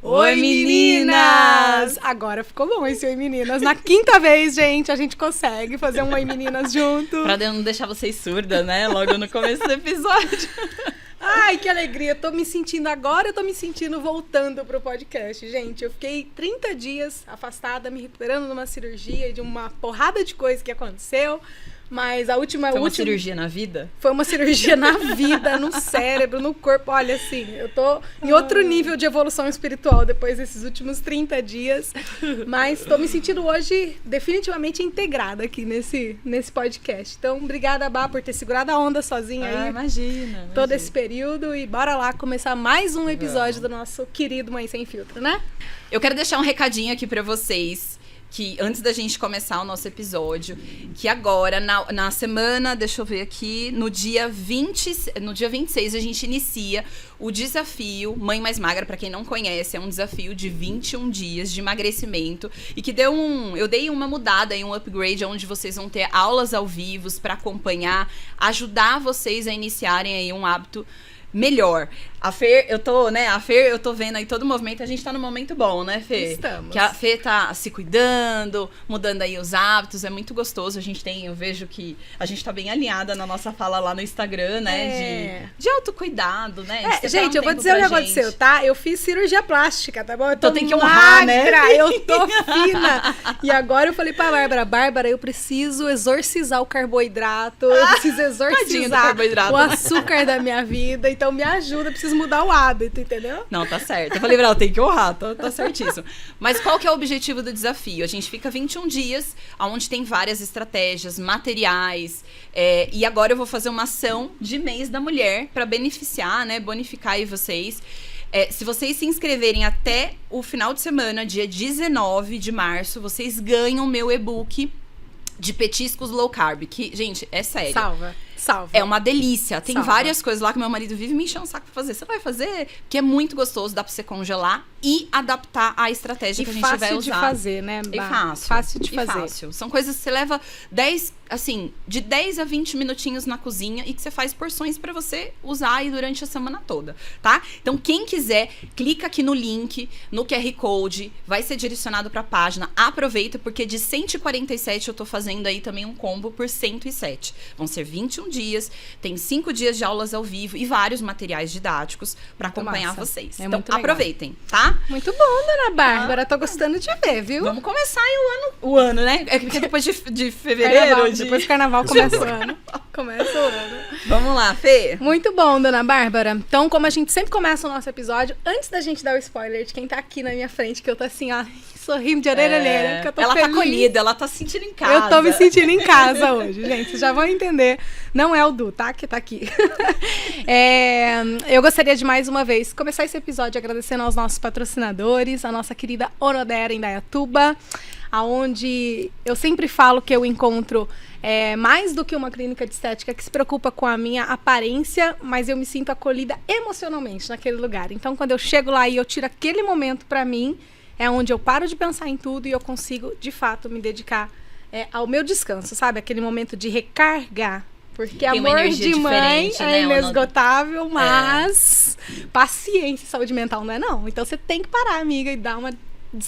Oi, meninas! Agora ficou bom esse Oi, meninas. Na quinta vez, gente, a gente consegue fazer um Oi, meninas junto. Pra não deixar vocês surdas, né? Logo no começo do episódio. Ai, que alegria. Eu tô me sentindo voltando pro podcast. Gente, eu fiquei 30 dias afastada, me recuperando de uma cirurgia e de uma porrada de coisa que aconteceu. Mas a última... Foi uma cirurgia na vida? Foi uma cirurgia na vida, no cérebro, no corpo. Olha, assim, eu tô em outro nível de evolução espiritual depois desses últimos 30 dias. Mas tô me sentindo hoje definitivamente integrada aqui nesse podcast. Então, obrigada, Bá, por ter segurado a onda sozinha aí. Imagina. Todo esse período. E bora lá começar mais um episódio do nosso querido Mãe Sem Filtro, né? Eu quero deixar um recadinho aqui pra vocês. Que antes da gente começar o nosso episódio, que agora, na semana, deixa eu ver aqui, no dia 26, a gente inicia o desafio Mãe Mais Magra. Pra quem não conhece, é um desafio de 21 dias de emagrecimento e que eu dei uma mudada e um upgrade, onde vocês vão ter aulas ao vivo pra acompanhar, ajudar vocês a iniciarem aí um hábito melhor. A Fer, eu tô vendo aí todo o movimento, a gente tá num momento bom, né, Fê? Estamos. Que a Fê tá se cuidando, mudando aí os hábitos, é muito gostoso. Eu vejo que a gente tá bem alinhada na nossa fala lá no Instagram, né, de autocuidado, né? Gente, eu vou dizer um negócio seu, tá? Eu fiz cirurgia plástica, tá bom? Eu tô tem que honrar, magra, né? Eu tô fina. E agora eu falei pra Bárbara, eu preciso exorcizar o carboidrato, eu preciso exorcizar o açúcar da minha vida, então me ajuda, eu preciso mudar o hábito, entendeu? Não, tá certo. Eu falei, Bral, tem que honrar, tá certíssimo. Mas qual que é o objetivo do desafio? A gente fica 21 dias, onde tem várias estratégias, materiais, e agora eu vou fazer uma ação de mês da mulher para beneficiar, né, bonificar aí vocês. Se vocês se inscreverem até o final de semana, dia 19 de março, vocês ganham meu e-book de petiscos low carb, que, gente, é sério. Salva. É uma delícia. Tem Salva. várias coisas lá que meu marido vive me enchendo o saco pra fazer. Você vai fazer? Porque é muito gostoso, dá pra você congelar e adaptar a estratégia que a gente vai usar. E fácil de fazer, né, Bá? Fácil de fazer. Fácil. São coisas que você leva de 10 a 20 minutinhos na cozinha e que você faz porções pra você usar aí durante a semana toda, tá? Então, quem quiser, clica aqui no link, no QR Code, vai ser direcionado pra página. Aproveita, porque de 147 eu tô fazendo aí também um combo por 107. Vão ser 21 dias, tem 5 dias de aulas ao vivo e vários materiais didáticos pra acompanhar vocês. Então, aproveitem, tá? Muito bom, dona Bárbara. Tô gostando de ver, viu? Vamos começar aí o ano, né? É porque depois de fevereiro... Depois do carnaval começa o ano. Começa o ano. Vamos lá, Fê. Muito bom, dona Bárbara. Então, como a gente sempre começa o nosso episódio, antes da gente dar o spoiler de quem tá aqui na minha frente, que eu tô assim, ó, sorrindo de orelha a orelha, que eu tô ela feliz. Tá acolhida, ela tá se sentindo em casa. Eu tô me sentindo em casa hoje, gente. Vocês já vão entender. Não é o Du, tá? Que tá aqui. Eu gostaria de, mais uma vez, começar esse episódio agradecendo aos nossos patrocinadores, a nossa querida Onodera em Dayatuba, aonde eu sempre falo que eu encontro mais do que uma clínica de estética que se preocupa com a minha aparência, mas eu me sinto acolhida emocionalmente naquele lugar. Então, quando eu chego lá e eu tiro aquele momento pra mim, é onde eu paro de pensar em tudo e eu consigo, de fato, me dedicar ao meu descanso, sabe? Aquele momento de recargar. Porque tem amor de mãe é né? inesgotável, mas paciência e saúde mental não é não. Então você tem que parar, amiga, e dar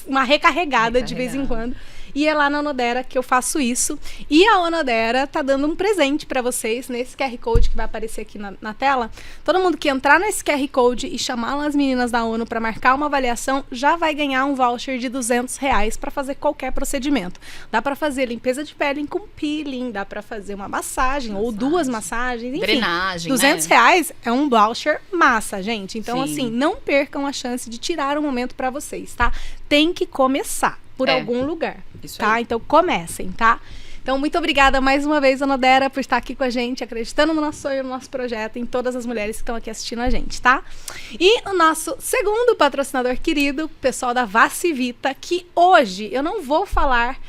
uma recarregada de vez em quando. E é lá na Onodera que eu faço isso. E a Onodera tá dando um presente pra vocês nesse QR Code que vai aparecer aqui na tela. Todo mundo que entrar nesse QR Code e chamar as meninas da ONU pra marcar uma avaliação já vai ganhar um voucher de R$200 pra fazer qualquer procedimento. Dá pra fazer limpeza de pele com peeling, dá pra fazer uma massagem ou 2 massagens, enfim. Drenagem, R$200 é um voucher massa, gente. Então, Sim. assim, não percam a chance de tirar um momento pra vocês, tá? Tem que começar por algum lugar, isso tá? aí. Então comecem, tá? Então muito obrigada mais uma vez, Onodera, por estar aqui com a gente, acreditando no nosso sonho, no nosso projeto, em todas as mulheres que estão aqui assistindo a gente, tá? E o nosso segundo patrocinador querido, o pessoal da Vacivita, que hoje eu não vou falar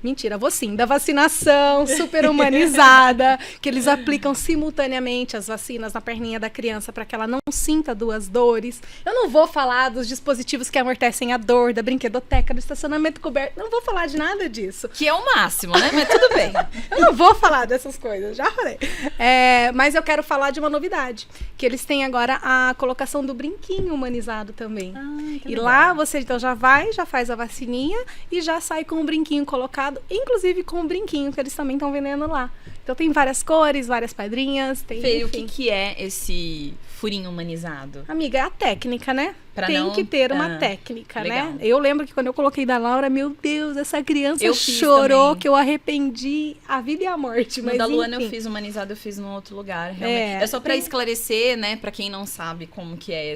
Mentira, vou sim. Da vacinação super humanizada, que eles aplicam simultaneamente as vacinas na perninha da criança para que ela não sinta duas dores. Eu não vou falar dos dispositivos que amortecem a dor, da brinquedoteca, do estacionamento coberto. Não vou falar de nada disso. Que é o máximo, né? Mas tudo bem. Eu não vou falar dessas coisas, já falei. Mas eu quero falar de uma novidade, que eles têm agora a colocação do brinquinho humanizado também. E legal. lá você então já faz a vacininha e já sai com o brinquinho colocado, inclusive com o brinquinho que eles também estão vendendo lá. Então tem várias cores, várias pedrinhas. Fê, o que é esse furinho humanizado? Amiga, é a técnica, né? Tem que ter uma técnica, legal. né? Eu lembro que quando eu coloquei da Laura, meu Deus, essa criança chorou, que eu arrependi a vida e a morte. Mas da Luana eu fiz humanizado, eu fiz num outro lugar. Realmente. É só pra esclarecer, né? Pra quem não sabe como que é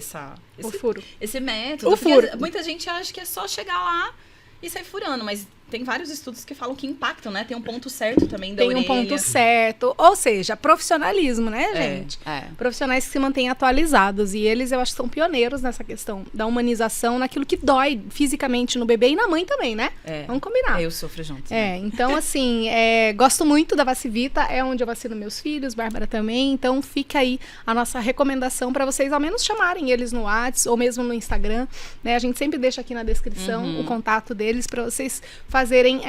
o furo. Esse método. O furo. Muita gente acha que é só chegar lá e sair furando, mas tem vários estudos que falam que impactam, né? Tem um ponto certo também da orelha. Tem um ponto certo. Ou seja, profissionalismo, né, gente? Profissionais que se mantêm atualizados. E eles, eu acho que são pioneiros nessa questão da humanização, naquilo que dói fisicamente no bebê e na mãe também, né? Vamos combinar. Eu sofro junto. Então, assim, gosto muito da Vacivita. É onde eu vacino meus filhos, Bárbara também. Então, fica aí a nossa recomendação para vocês, ao menos chamarem eles no WhatsApp ou mesmo no Instagram, né? A gente sempre deixa aqui na descrição o contato deles para vocês fazerem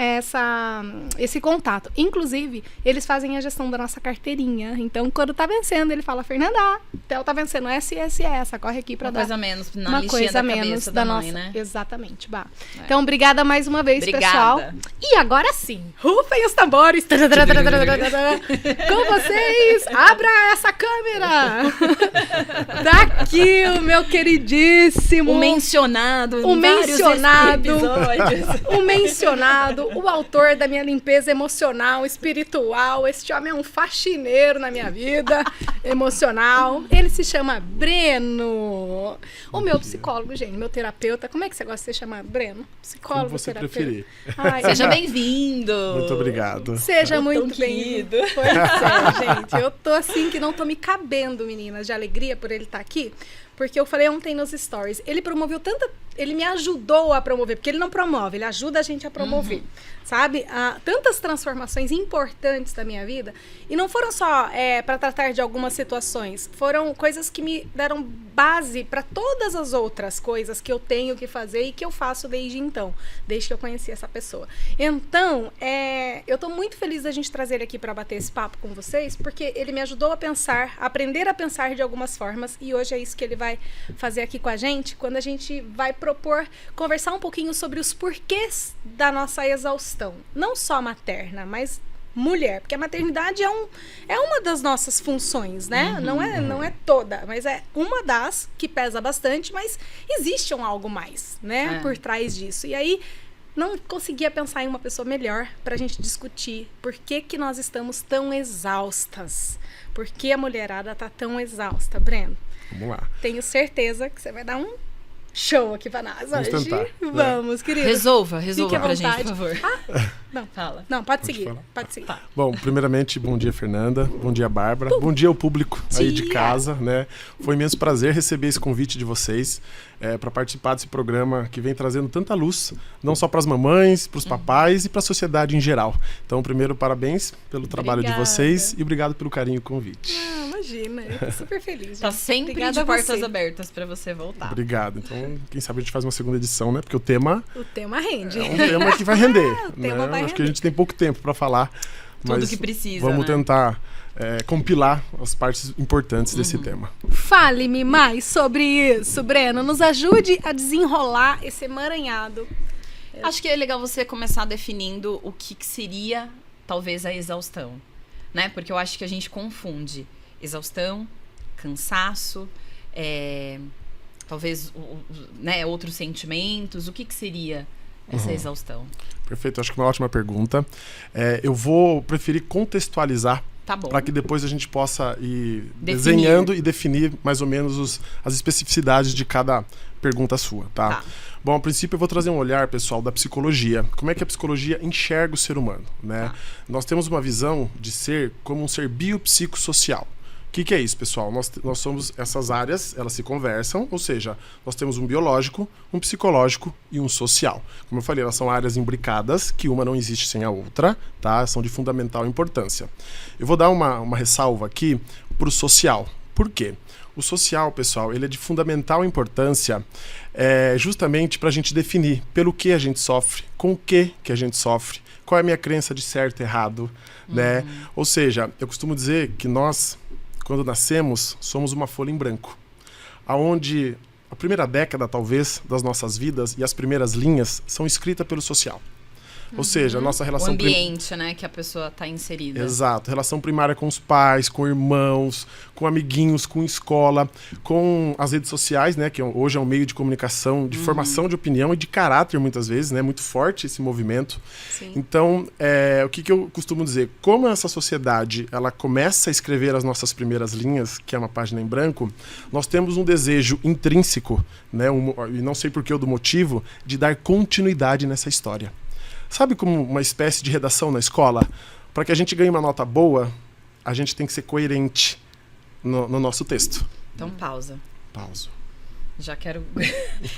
esse contato. Inclusive, eles fazem a gestão da nossa carteirinha. Então, quando tá vencendo, ele fala, Fernanda, Theo tá vencendo SSS, corre aqui pra dar coisa menos na uma listinha coisa da menos cabeça da da nossa, mãe, né? Exatamente, Bah. Então, obrigada mais uma vez, pessoal. Obrigada. E agora sim, rufem os tambores. Com vocês, abra essa câmera. Daqui, o meu queridíssimo... O mencionado episódios. O mencionado, o autor da minha limpeza emocional, espiritual. Este homem é um faxineiro na minha vida emocional. Ele se chama Breno. O meu psicólogo, gente, meu terapeuta. Como é que você gosta de ser chamado, Breno? Psicólogo, como você terapeuta. preferir. Seja bem-vindo. Muito obrigado. Seja muito bem-vindo. Pois é, gente. Eu tô assim que não tô me cabendo, meninas, de alegria por ele estar aqui. Porque eu falei ontem nos stories, ele promoveu ele me ajudou a promover, porque ele não promove, ele ajuda a gente a promover, sabe? Tantas transformações importantes da minha vida, e não foram só para tratar de algumas situações, foram coisas que me deram base para todas as outras coisas que eu tenho que fazer e que eu faço desde então, desde que eu conheci essa pessoa. Então, eu tô muito feliz da gente trazer ele aqui para bater esse papo com vocês, porque ele me ajudou a pensar, a aprender a pensar de algumas formas, e hoje é isso que ele vai fazer aqui com a gente, quando a gente vai propor conversar um pouquinho sobre os porquês da nossa exaustão. Não só materna, mas mulher. Porque a maternidade é uma das nossas funções, né? Não é toda, mas é uma das que pesa bastante, mas existe algo mais, né? Por trás disso. E aí, não conseguia pensar em uma pessoa melhor pra gente discutir por que nós estamos tão exaustas. Por que a mulherada tá tão exausta, Breno? Vamos lá. Tenho certeza que você vai dar um show aqui pra nós Vamos hoje. tentar, Vamos, querido. Resolva Fique à pra gente, vontade. por favor. Não, Fala. não, pode seguir. Pode seguir. Bom, primeiramente, bom dia, Fernanda. Bom dia, Bárbara. Bom dia ao público aí de casa, né? Foi um imenso prazer receber esse convite de vocês para participar desse programa que vem trazendo tanta luz, não só para as mamães, para os papais e para a sociedade em geral. Então, primeiro, parabéns pelo trabalho de vocês e obrigado pelo carinho e convite. Imagina, eu tô super feliz. Gente. Tá sempre Obrigada de portas abertas para você voltar. Obrigado. Então, quem sabe a gente faz uma segunda edição, né? Porque o tema rende. é um tema que vai render. O tema vai Acho que a gente tem pouco tempo para falar. Tudo mas que precisa, vamos né? tentar compilar as partes importantes desse tema. Fale-me mais sobre isso, Breno. Nos ajude a desenrolar esse emaranhado. Acho que é legal você começar definindo o que seria, talvez, a exaustão, né? Porque eu acho que a gente confunde exaustão, cansaço, talvez né, outros sentimentos. O que seria essa exaustão? Perfeito, acho que é uma ótima pergunta. Eu vou preferir contextualizar para que depois a gente possa ir desenhando e definir mais ou menos as especificidades de cada pergunta sua, tá? Bom, a princípio eu vou trazer um olhar, pessoal, da psicologia. Como é que a psicologia enxerga o ser humano, né? Nós temos uma visão de ser como um ser biopsicossocial. que é isso, pessoal? Nós somos essas áreas, elas se conversam, ou seja, nós temos um biológico, um psicológico e um social. Como eu falei, elas são áreas imbricadas, que uma não existe sem a outra, tá? São de fundamental importância. Eu vou dar uma ressalva aqui para o social. Por quê? O social, pessoal, ele é de fundamental importância justamente para a gente definir pelo que a gente sofre, com o que a gente sofre, qual é a minha crença de certo e errado, né? Ou seja, eu costumo dizer que nós, quando nascemos, somos uma folha em branco, aonde a primeira década, talvez, das nossas vidas e as primeiras linhas são escritas pelo social. Ou seja, a nossa relação... O ambiente, né, que a pessoa está inserida. Exato. Relação primária com os pais, com irmãos, com amiguinhos, com escola, com as redes sociais, né, que hoje é um meio de comunicação, de formação de opinião e de caráter, muitas vezes, né, muito forte esse movimento. Sim. Então, o que eu costumo dizer? Como essa sociedade, ela começa a escrever as nossas primeiras linhas, que é uma página em branco, nós temos um desejo intrínseco, né, e não sei porquê ou do motivo, de dar continuidade nessa história. Sabe como uma espécie de redação na escola? Para que a gente ganhe uma nota boa, a gente tem que ser coerente no nosso texto. Então, pausa. Pausa. Já quero...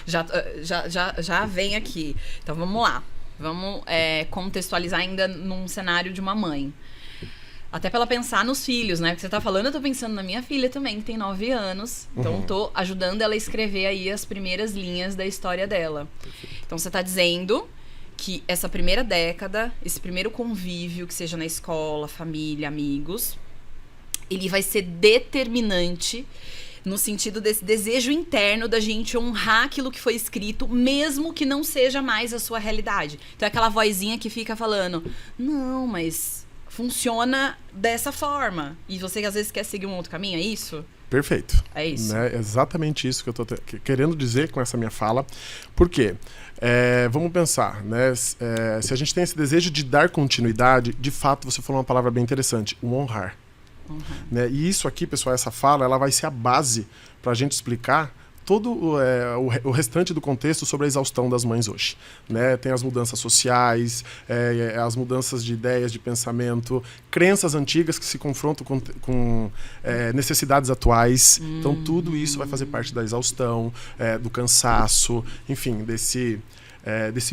já vem aqui. Então, vamos lá. Vamos contextualizar ainda num cenário de uma mãe. Até pra ela pensar nos filhos, né? Porque você tá falando, eu tô pensando na minha filha também, que tem 9 anos. Então, tô ajudando ela a escrever aí as primeiras linhas da história dela. Perfeito. Então, você tá dizendo... que essa primeira década, esse primeiro convívio, que seja na escola, família, amigos, ele vai ser determinante no sentido desse desejo interno da gente honrar aquilo que foi escrito, mesmo que não seja mais a sua realidade. Então é aquela vozinha que fica falando, não, mas funciona dessa forma. E você às vezes quer seguir um outro caminho, é isso? Perfeito. É isso. Né? É exatamente isso que eu tô querendo dizer com essa minha fala. Por quê? Vamos pensar, né? Se a gente tem esse desejo de dar continuidade, de fato, você falou uma palavra bem interessante, o honrar. Né? E isso aqui, pessoal, essa fala, ela vai ser a base para a gente explicar todo o restante do contexto sobre a exaustão das mães hoje. Né? Tem as mudanças sociais, as mudanças de ideias, de pensamento, crenças antigas que se confrontam com necessidades atuais. Então, tudo isso vai fazer parte da exaustão, do cansaço, enfim, desse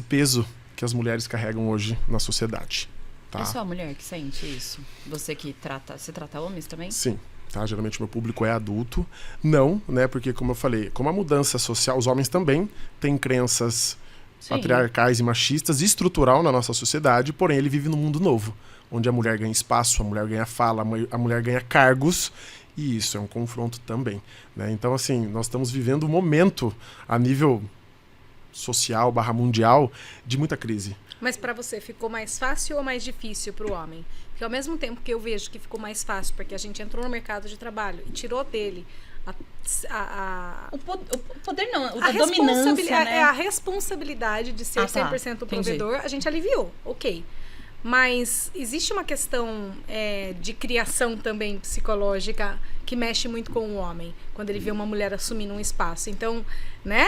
peso que as mulheres carregam hoje na sociedade. Tá? É só a mulher que sente isso? Você trata homens também? Sim. Tá? Geralmente o meu público é adulto. Não, né? Porque, como eu falei, como a mudança social, os homens também têm crenças patriarcais e machistas, estrutural na nossa sociedade, porém ele vive num mundo novo, onde a mulher ganha espaço, a mulher ganha fala, a mulher ganha cargos, e isso é um confronto também. Né? Então, assim, nós estamos vivendo um momento a nível social, /mundial, de muita crise. Mas para você, ficou mais fácil ou mais difícil para o homem? Porque ao mesmo tempo que eu vejo que ficou mais fácil, porque a gente entrou no mercado de trabalho e tirou dele o poder não, a dominância, né? A responsabilidade de ser 100% o provedor, a gente aliviou, ok. Mas existe uma questão de criação também psicológica que mexe muito com o homem, quando ele vê uma mulher assumindo um espaço. Então, né?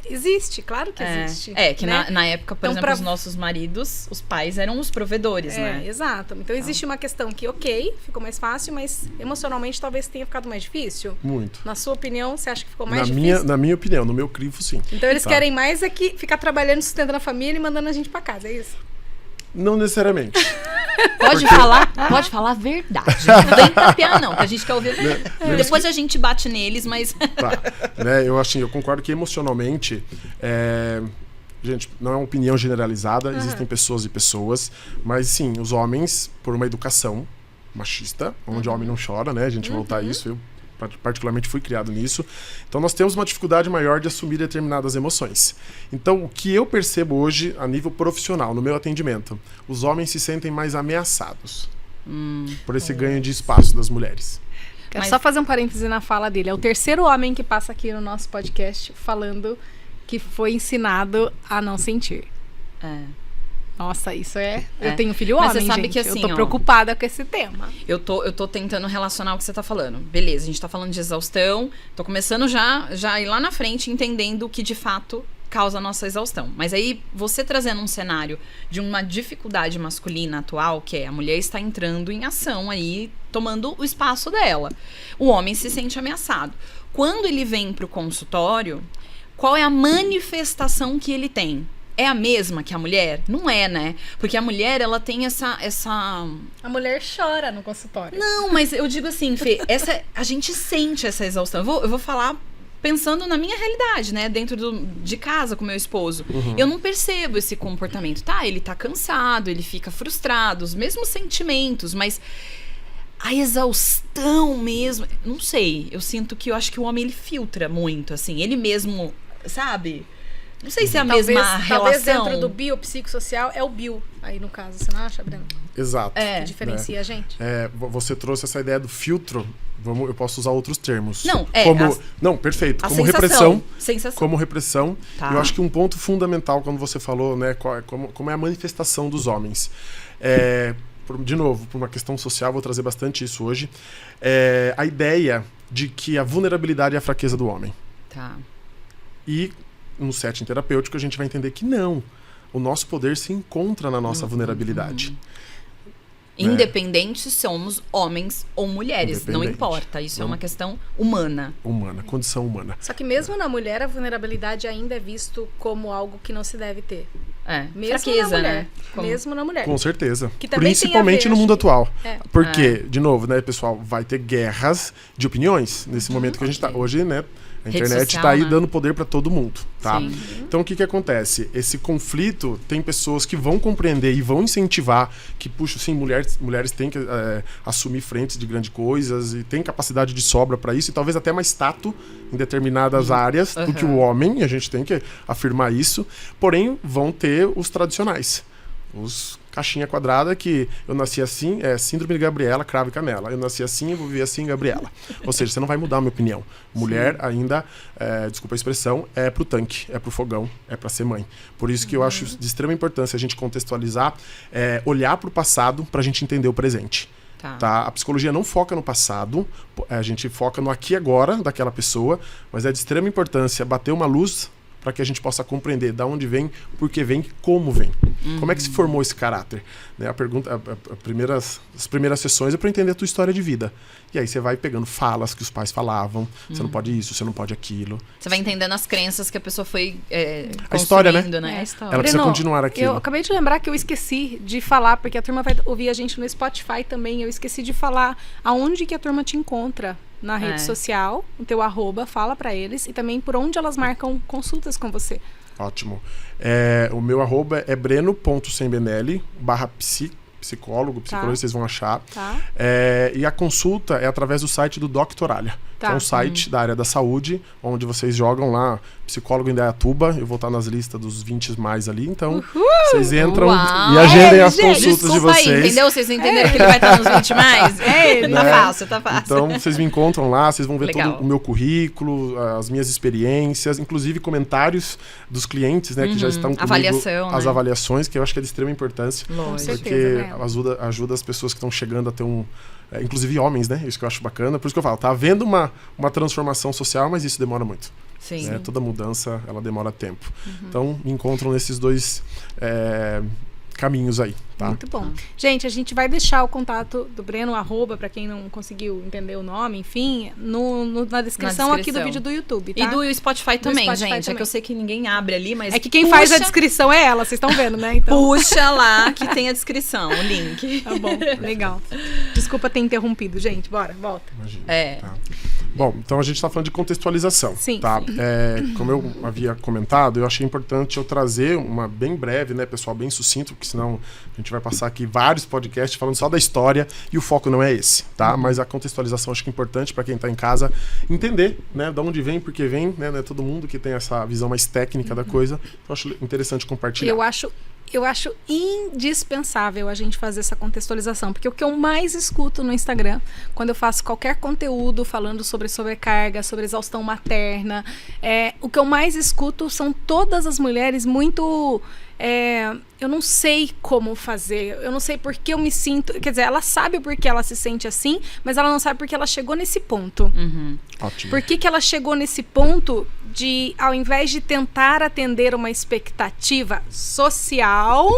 Existe, claro que existe. Que né? na época, por exemplo, os nossos maridos, os pais eram os provedores, né? Exato. Então, existe uma questão que, ok, ficou mais fácil, mas emocionalmente talvez tenha ficado mais difícil. Muito. Na sua opinião, você acha que ficou mais difícil? Na minha opinião, no meu crivo, sim. Então, eles querem mais ficar trabalhando, sustentando a família e mandando a gente pra casa, é isso? Não necessariamente. Pode falar a verdade. Não vem tapear, não, que a gente quer ouvir a verdade. Depois a gente bate neles, mas... Tá. Né, eu concordo que emocionalmente... Gente, não é uma opinião generalizada, existem pessoas e pessoas, mas sim, os homens, por uma educação machista, onde o homem não chora, né? A gente voltar a isso, eu particularmente fui criado nisso. Então nós temos uma dificuldade maior de assumir determinadas emoções. Então o que eu percebo hoje a nível profissional, no meu atendimento, os homens se sentem mais ameaçados por esse ganho de espaço das mulheres. Quero só fazer um parêntese na fala dele. É o terceiro homem que passa aqui no nosso podcast falando que foi ensinado a não sentir. Nossa, isso eu tenho filho homem, você sabe gente. Que, assim, eu tô preocupada com esse tema. Eu tô tentando relacionar o que você tá falando. Beleza, a gente tá falando de exaustão. Tô começando já ir lá na frente, entendendo que, de fato, causa a nossa exaustão. Mas aí, você trazendo um cenário de uma dificuldade masculina atual, que é a mulher está entrando em ação aí, tomando o espaço dela. O homem se sente ameaçado. Quando ele vem pro consultório, qual é a manifestação que ele tem? É a mesma que a mulher? Não é, né? Porque a mulher, ela tem essa... A mulher chora no consultório. Não, mas eu digo assim, Fê, a gente sente essa exaustão. Eu vou falar pensando na minha realidade, né? Dentro de casa com meu esposo. Eu não percebo esse comportamento. Tá, ele tá cansado, ele fica frustrado, os mesmos sentimentos, mas a exaustão mesmo... Não sei, eu sinto que eu acho que o homem, ele filtra muito, assim. Ele mesmo, sabe... Não sei se é a mesma relação. Talvez dentro do biopsicossocial é o bio, aí no caso, você não acha, Breno? Exato. Que diferencia a gente. Você trouxe essa ideia do filtro, eu posso usar outros termos. Não, Não, perfeito. Como sensação. Como repressão. Tá. Eu acho que um ponto fundamental, quando você falou, né, como é a manifestação dos homens. De novo, por uma questão social, vou trazer bastante isso hoje. A ideia de que a vulnerabilidade é a fraqueza do homem. Tá. E no setting terapêutico a gente vai entender que não. O nosso poder se encontra na nossa vulnerabilidade. Independente se somos homens ou mulheres, não importa. Isso é uma questão humana. Condição humana. Só que mesmo na mulher, a vulnerabilidade ainda é visto como algo que não se deve ter. Mesmo fraqueza, na mulher. né? Mesmo na mulher. Com certeza. Que também principalmente tem a ver, no mundo acho atual. que... Porque, de novo, né, pessoal, vai ter guerras de opiniões nesse momento que a gente tá. Hoje, né? A internet está aí dando poder para todo mundo, tá? Sim. Então, o que acontece? Esse conflito, tem pessoas que vão compreender e vão incentivar que, puxa, sim, mulheres têm que assumir frentes de grandes coisas e têm capacidade de sobra para isso e talvez até mais tato em determinadas áreas do que o homem, e a gente tem que afirmar isso. Porém, vão ter os tradicionais. Os caixinha quadrada que eu nasci assim, síndrome de Gabriela, cravo e canela. Eu nasci assim, eu vou viver assim, Gabriela. Ou seja, você não vai mudar a minha opinião. Mulher ainda, desculpa a expressão, é pro tanque, é pro fogão, é pra ser mãe. Por isso que eu acho de extrema importância a gente contextualizar, olhar pro passado pra gente entender o presente. Tá? A psicologia não foca no passado, a gente foca no aqui e agora daquela pessoa, mas é de extrema importância bater uma luz para que a gente possa compreender de onde vem, por que vem, como vem. Como é que se formou esse caráter? Né, as primeiras sessões é para entender a tua história de vida. E aí você vai pegando falas que os pais falavam, você não pode isso, você não pode aquilo. Você vai entendendo as crenças que a pessoa foi a história, né? A história. Ela precisa continuar aquilo. Eu acabei de lembrar que eu esqueci de falar, porque a turma vai ouvir a gente no Spotify também, eu esqueci de falar aonde que a turma te encontra. Na rede social, o teu @ fala pra eles e também por onde elas marcam consultas com você. Ótimo. O meu @ é breno.sembinelli/psicólogo, vocês vão achar. Tá. E a consulta é através do site do Doctoralha. Que é um site da área da saúde, onde vocês jogam lá, psicólogo em Indaiatuba, eu vou estar nas listas dos 20 mais ali, então vocês entram e agendem as consultas de vocês. Aí, entendeu? Vocês entenderam que ele vai estar nos 20 mais? Tá fácil. Então vocês me encontram lá, vocês vão ver todo o meu currículo, as minhas experiências, inclusive comentários dos clientes, né, que já estão comigo, as avaliações, que eu acho que é de extrema importância. Lógico. Porque ajuda as pessoas que estão chegando a ter inclusive homens, né? Isso que eu acho bacana. Por isso que eu falo, tá havendo uma transformação social, mas isso demora muito. Sim. Né? Toda mudança, ela demora tempo. Então, me encontram nesses dois caminhos aí, tá? Muito bom. Gente, a gente vai deixar o contato do Breno, @ para quem não conseguiu entender o nome, enfim, na descrição aqui do vídeo do YouTube, tá? E do Spotify também, Spotify gente. também. É que eu sei que ninguém abre ali, mas... É que quem faz a descrição é ela, vocês estão vendo, né? Então... Puxa lá que tem a descrição, o link. Tá bom, legal. Desculpa ter interrompido, gente. Bora, volta. Imagina. Tá. Bom, então a gente está falando de contextualização. Sim. Tá? Como eu havia comentado, eu achei importante eu trazer uma bem breve, né, pessoal, bem sucinto, porque senão a gente vai passar aqui vários podcasts falando só da história e o foco não é esse, tá? Mas a contextualização acho que é importante para quem está em casa entender, né, de onde vem, por que vem, né? Não é todo mundo que tem essa visão mais técnica da coisa. Então eu acho interessante compartilhar. Eu acho indispensável a gente fazer essa contextualização, porque o que eu mais escuto no Instagram, quando eu faço qualquer conteúdo falando sobre sobrecarga, sobre exaustão materna, o que eu mais escuto são todas as mulheres muito eu não sei como fazer, eu não sei por que eu me sinto... Quer dizer, ela sabe por que ela se sente assim, mas ela não sabe por que ela chegou nesse ponto. Ótimo. Por que ela chegou nesse ponto de, ao invés de tentar atender uma expectativa social,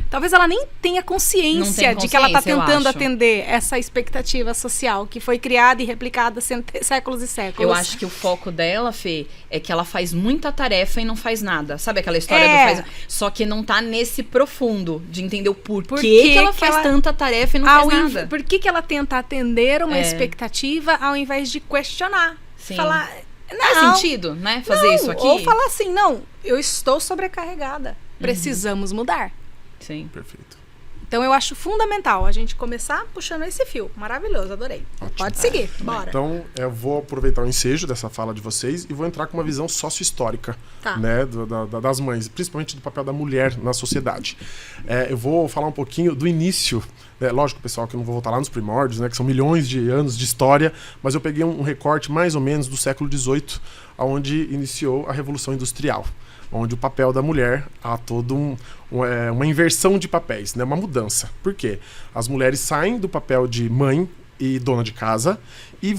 talvez ela nem tenha consciência de que ela está tentando atender essa expectativa social que foi criada e replicada séculos e séculos. Eu acho que o foco dela, Fê, é que ela faz muita tarefa e não faz nada. Sabe aquela história do faz... Só que não tá nesse profundo de entender o porquê que ela faz tanta tarefa e não faz nada. Por que ela tenta atender uma expectativa ao invés de questionar? Sim. Falar, faz sentido, né? Fazer isso aqui. Ou falar assim, não, eu estou sobrecarregada. Precisamos mudar. Sim. Perfeito. Então eu acho fundamental a gente começar puxando esse fio. Maravilhoso, adorei. Ótimo. Pode seguir, bora. Então eu vou aproveitar o ensejo dessa fala de vocês e vou entrar com uma visão sócio-histórica, né, das mães, principalmente do papel da mulher na sociedade. Eu vou falar um pouquinho do início, lógico, pessoal, que eu não vou voltar lá nos primórdios, né, que são milhões de anos de história, mas eu peguei um recorte mais ou menos do século XVIII, onde iniciou a Revolução Industrial, onde o papel da mulher há toda uma inversão de papéis, né? Uma mudança. Por quê? As mulheres saem do papel de mãe e dona de casa e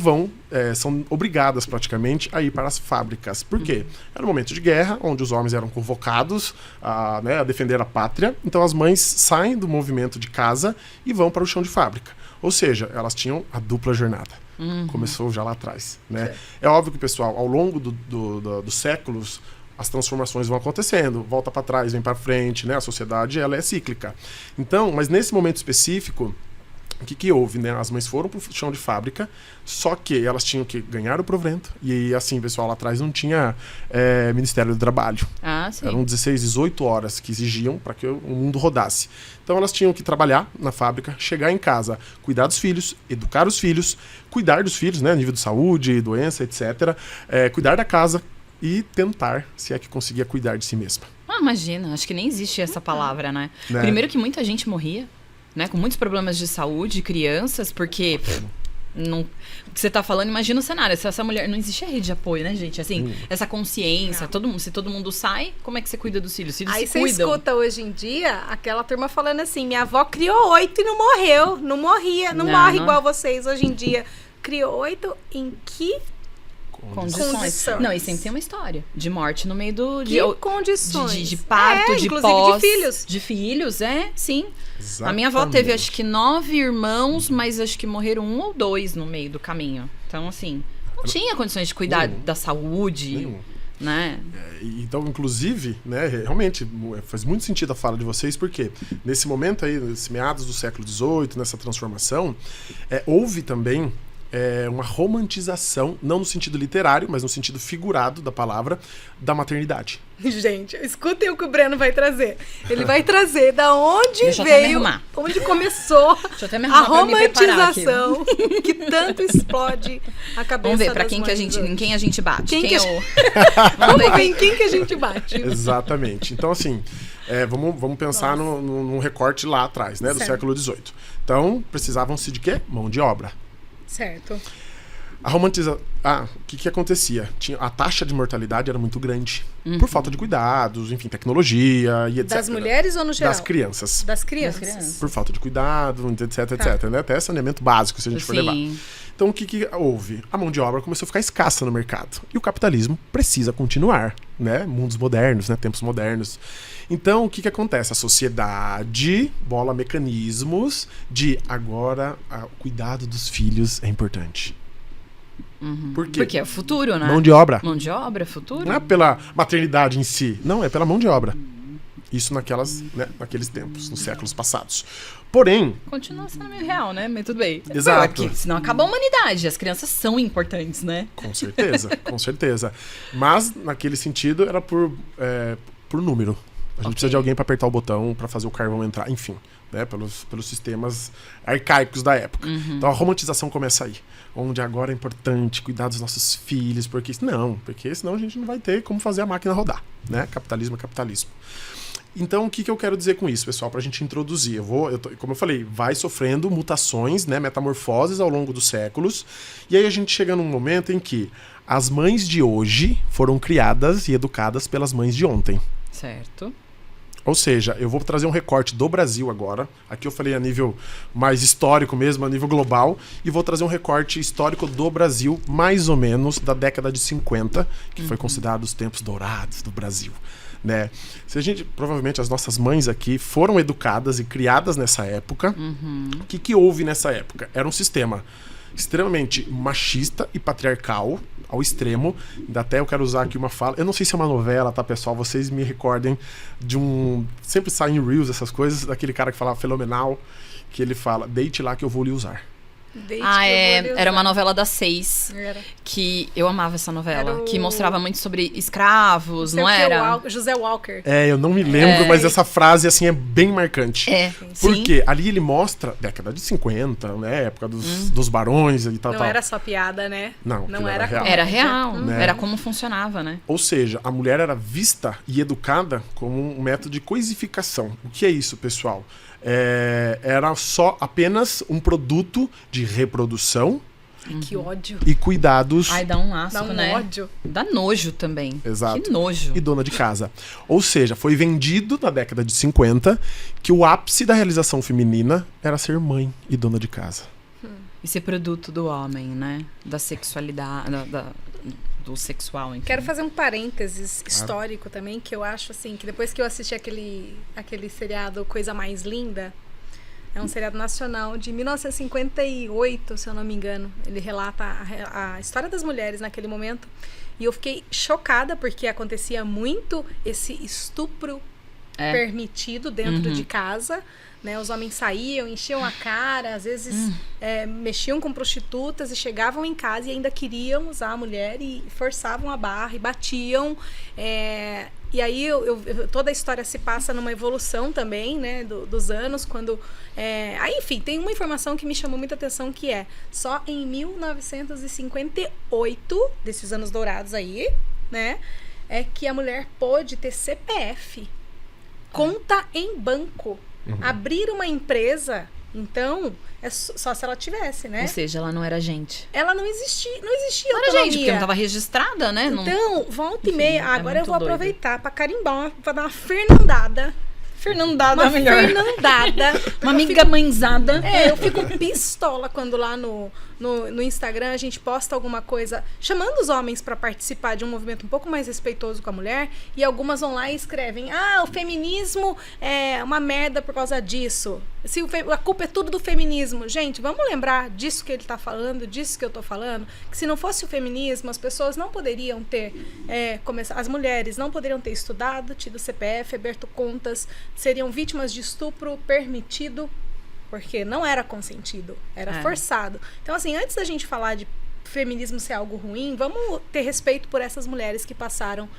são obrigadas praticamente a ir para as fábricas. Por quê? Era um momento de guerra, onde os homens eram convocados a defender a pátria. Então as mães saem do movimento de casa e vão para o chão de fábrica. Ou seja, elas tinham a dupla jornada. Começou já lá atrás, né? É óbvio que, pessoal, ao longo dos séculos, as transformações vão acontecendo, volta para trás, vem para frente, né? A sociedade, ela é cíclica. Então, mas nesse momento específico, o que houve, né? As mães foram para o chão de fábrica, só que elas tinham que ganhar o provento. E assim, pessoal, lá atrás não tinha Ministério do Trabalho. Sim. Eram 16, 18 horas que exigiam para que o mundo rodasse. Então elas tinham que trabalhar na fábrica, chegar em casa, cuidar dos filhos, educar os filhos, cuidar dos filhos, né? Nível de saúde, doença, etc. Cuidar da casa, e tentar, se é que conseguia cuidar de si mesma. Imagina, acho que nem existe essa palavra, né? Primeiro que muita gente morria, né? Com muitos problemas de saúde, crianças, porque... Não, o que você tá falando, imagina o cenário. Se essa mulher... Não existe a rede de apoio, né, gente? Assim, essa consciência, se todo mundo sai, como é que você cuida dos filhos? Os filhos aí se cuidam. Você escuta hoje em dia aquela turma falando assim, minha avó criou 8 e não morreu. Não morria, não morre igual vocês hoje em dia. Criou 8 em que... Condições. Não, e sempre tem uma história de morte no meio condições? De parto, de inclusive pós. De filhos. De filhos, sim. Exatamente. A minha avó teve, acho que 9 irmãos, mas acho que morreram 1 ou 2 no meio do caminho. Então, assim, não tinha condições de cuidar da saúde, né? Então, inclusive, né, realmente, faz muito sentido a fala de vocês, porque nesse momento aí, nesse meados do século XVIII, nessa transformação, houve também uma romantização, não no sentido literário, mas no sentido figurado da palavra, da maternidade. Gente, escutem o que o Breno vai trazer. Ele vai trazer da onde veio, onde começou a romantização que tanto explode a cabeça. Vamos ver pra quem em quem a gente bate. Vamos ver em quem que a gente bate. Exatamente. Então, assim, vamos pensar num recorte lá atrás, né, do século XVIII. Então, precisavam-se de quê? Mão de obra. Certo. A romantização... o que acontecia? A taxa de mortalidade era muito grande. Por falta de cuidados, enfim, tecnologia e etc. Das mulheres ou no geral? Das crianças. Das crianças. Por falta de cuidado, etc, etc. Né? Até saneamento básico, se a gente for levar. Então, o que houve? A mão de obra começou a ficar escassa no mercado. E o capitalismo precisa continuar, né? Mundos modernos, né? Tempos modernos. Então, o que acontece? A sociedade bola mecanismos de agora o cuidado dos filhos é importante. Por quê? Porque é o futuro, né? Mão de obra. Mão de obra, futuro. Não é pela maternidade em si, não, é pela mão de obra. Isso naqueles tempos, nos séculos passados. Porém... Continua sendo meio real, né? Mas tudo bem. Exato. Porque senão acaba a humanidade. As crianças são importantes, né? Com certeza, com certeza. Mas, naquele sentido, era por número. A gente precisa de alguém para apertar o botão, para fazer o carvão entrar, enfim, né, pelos sistemas arcaicos da época. Então a romantização começa aí, onde agora é importante cuidar dos nossos filhos, porque senão a gente não vai ter como fazer a máquina rodar, né? Capitalismo é capitalismo. Então, o que eu quero dizer com isso, pessoal, para a gente introduzir? Como eu falei, vai sofrendo mutações, né, metamorfoses ao longo dos séculos, e aí a gente chega num momento em que as mães de hoje foram criadas e educadas pelas mães de ontem. Certo. Ou seja, eu vou trazer um recorte do Brasil agora. Aqui eu falei a nível mais histórico mesmo, a nível global. E vou trazer um recorte histórico do Brasil, mais ou menos da década de 50, que foi considerado os tempos dourados do Brasil. Né? Se a gente, provavelmente as nossas mães aqui foram educadas e criadas nessa época. O que houve nessa época? Era um sistema extremamente machista e patriarcal ao extremo. Ainda até eu quero usar aqui uma fala, eu não sei se é uma novela, tá, pessoal, vocês me recordem de sempre sai em Reels essas coisas, daquele cara que falava fenomenal, que ele fala, deite lá que eu vou lhe usar. Era uma novela das 6. Que eu amava essa novela. Que mostrava muito sobre escravos, não era? José Walker. Eu não me lembro, mas essa frase assim é bem marcante. Porque ali ele mostra década de 50, né? Época dos barões e tal. Não era só piada, né? Não era real. Era real. Né? Era como funcionava, né? Ou seja, a mulher era vista e educada como um método de coisificação. O que é isso, pessoal? Era só apenas um produto de reprodução. Que ódio. E cuidados. Ai, dá um asco, dá um né? ódio. Dá nojo também. Exato. Que nojo. E dona de casa. Ou seja, foi vendido na década de 50 que o ápice da realização feminina era ser mãe e dona de casa. E ser produto do homem, né? Da sexualidade, do sexual, enfim. Quero fazer um parênteses histórico também, que eu acho assim, que depois que eu assisti aquele seriado Coisa Mais Linda, é um seriado nacional de 1958, se eu não me engano. Ele relata a história das mulheres naquele momento. E eu fiquei chocada, porque acontecia muito esse estupro permitido dentro de casa. Né, os homens saíam, enchiam a cara, às vezes mexiam com prostitutas e chegavam em casa e ainda queriam usar a mulher e forçavam a barra e batiam. E aí toda a história se passa numa evolução também, né, dos anos, quando... Aí, enfim, tem uma informação que me chamou muita atenção, que só em 1958, desses anos dourados aí, né, é que a mulher pôde ter CPF, conta em banco. Abrir uma empresa, então, só se ela tivesse, né? Ou seja, ela não era gente. Ela não existia não era gente, porque não estava registrada, né? Então, volta e meia. Agora eu vou aproveitar para carimbar, para dar uma fernandada. Fernandada melhor. Fernandada. Uma amiga mãezada. Eu fico pistola quando lá no Instagram a gente posta alguma coisa chamando os homens para participar de um movimento um pouco mais respeitoso com a mulher, e algumas vão lá e escrevem: o feminismo é uma merda por causa disso. A culpa é tudo do feminismo. Gente, vamos lembrar disso que ele tá falando, disso que eu tô falando, que se não fosse o feminismo, as pessoas não poderiam ter as mulheres não poderiam ter estudado, tido CPF, aberto contas, seriam vítimas de estupro permitido, porque não era consentido, era forçado. Então, assim, antes da gente falar de feminismo ser algo ruim, vamos ter respeito por essas mulheres que passaram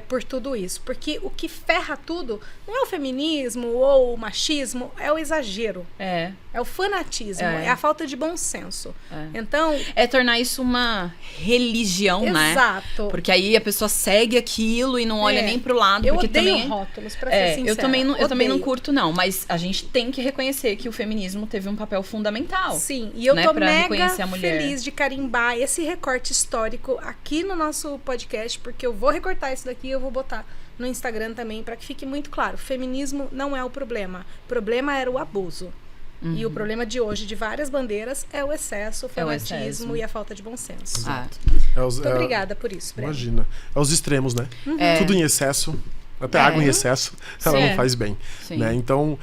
por tudo isso. Porque o que ferra tudo não é o feminismo ou o machismo, é o exagero. É o fanatismo, é a falta de bom senso. Então... tornar isso uma religião, né? Exato. Porque aí a pessoa segue aquilo e não olha nem pro lado. Eu porque odeio também rótulos, pra ser sincera. Eu também não curto, não. Mas a gente tem que reconhecer que o feminismo teve um papel fundamental. Sim, e eu tô mega a mulher. feliz de carimbar esse recorte histórico aqui no nosso podcast, porque eu vou recortar isso daqui e eu vou botar no Instagram também, para que fique muito claro. O feminismo não é o problema. O problema era o abuso. E o problema de hoje, de várias bandeiras, é o excesso, o fanatismo e a falta de bom senso. Muito obrigada por isso, Breno. Imagina. É os extremos, né? Tudo em excesso. Até água em excesso, ela não faz bem. Né? Então,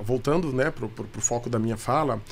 voltando, né, pro foco da minha fala,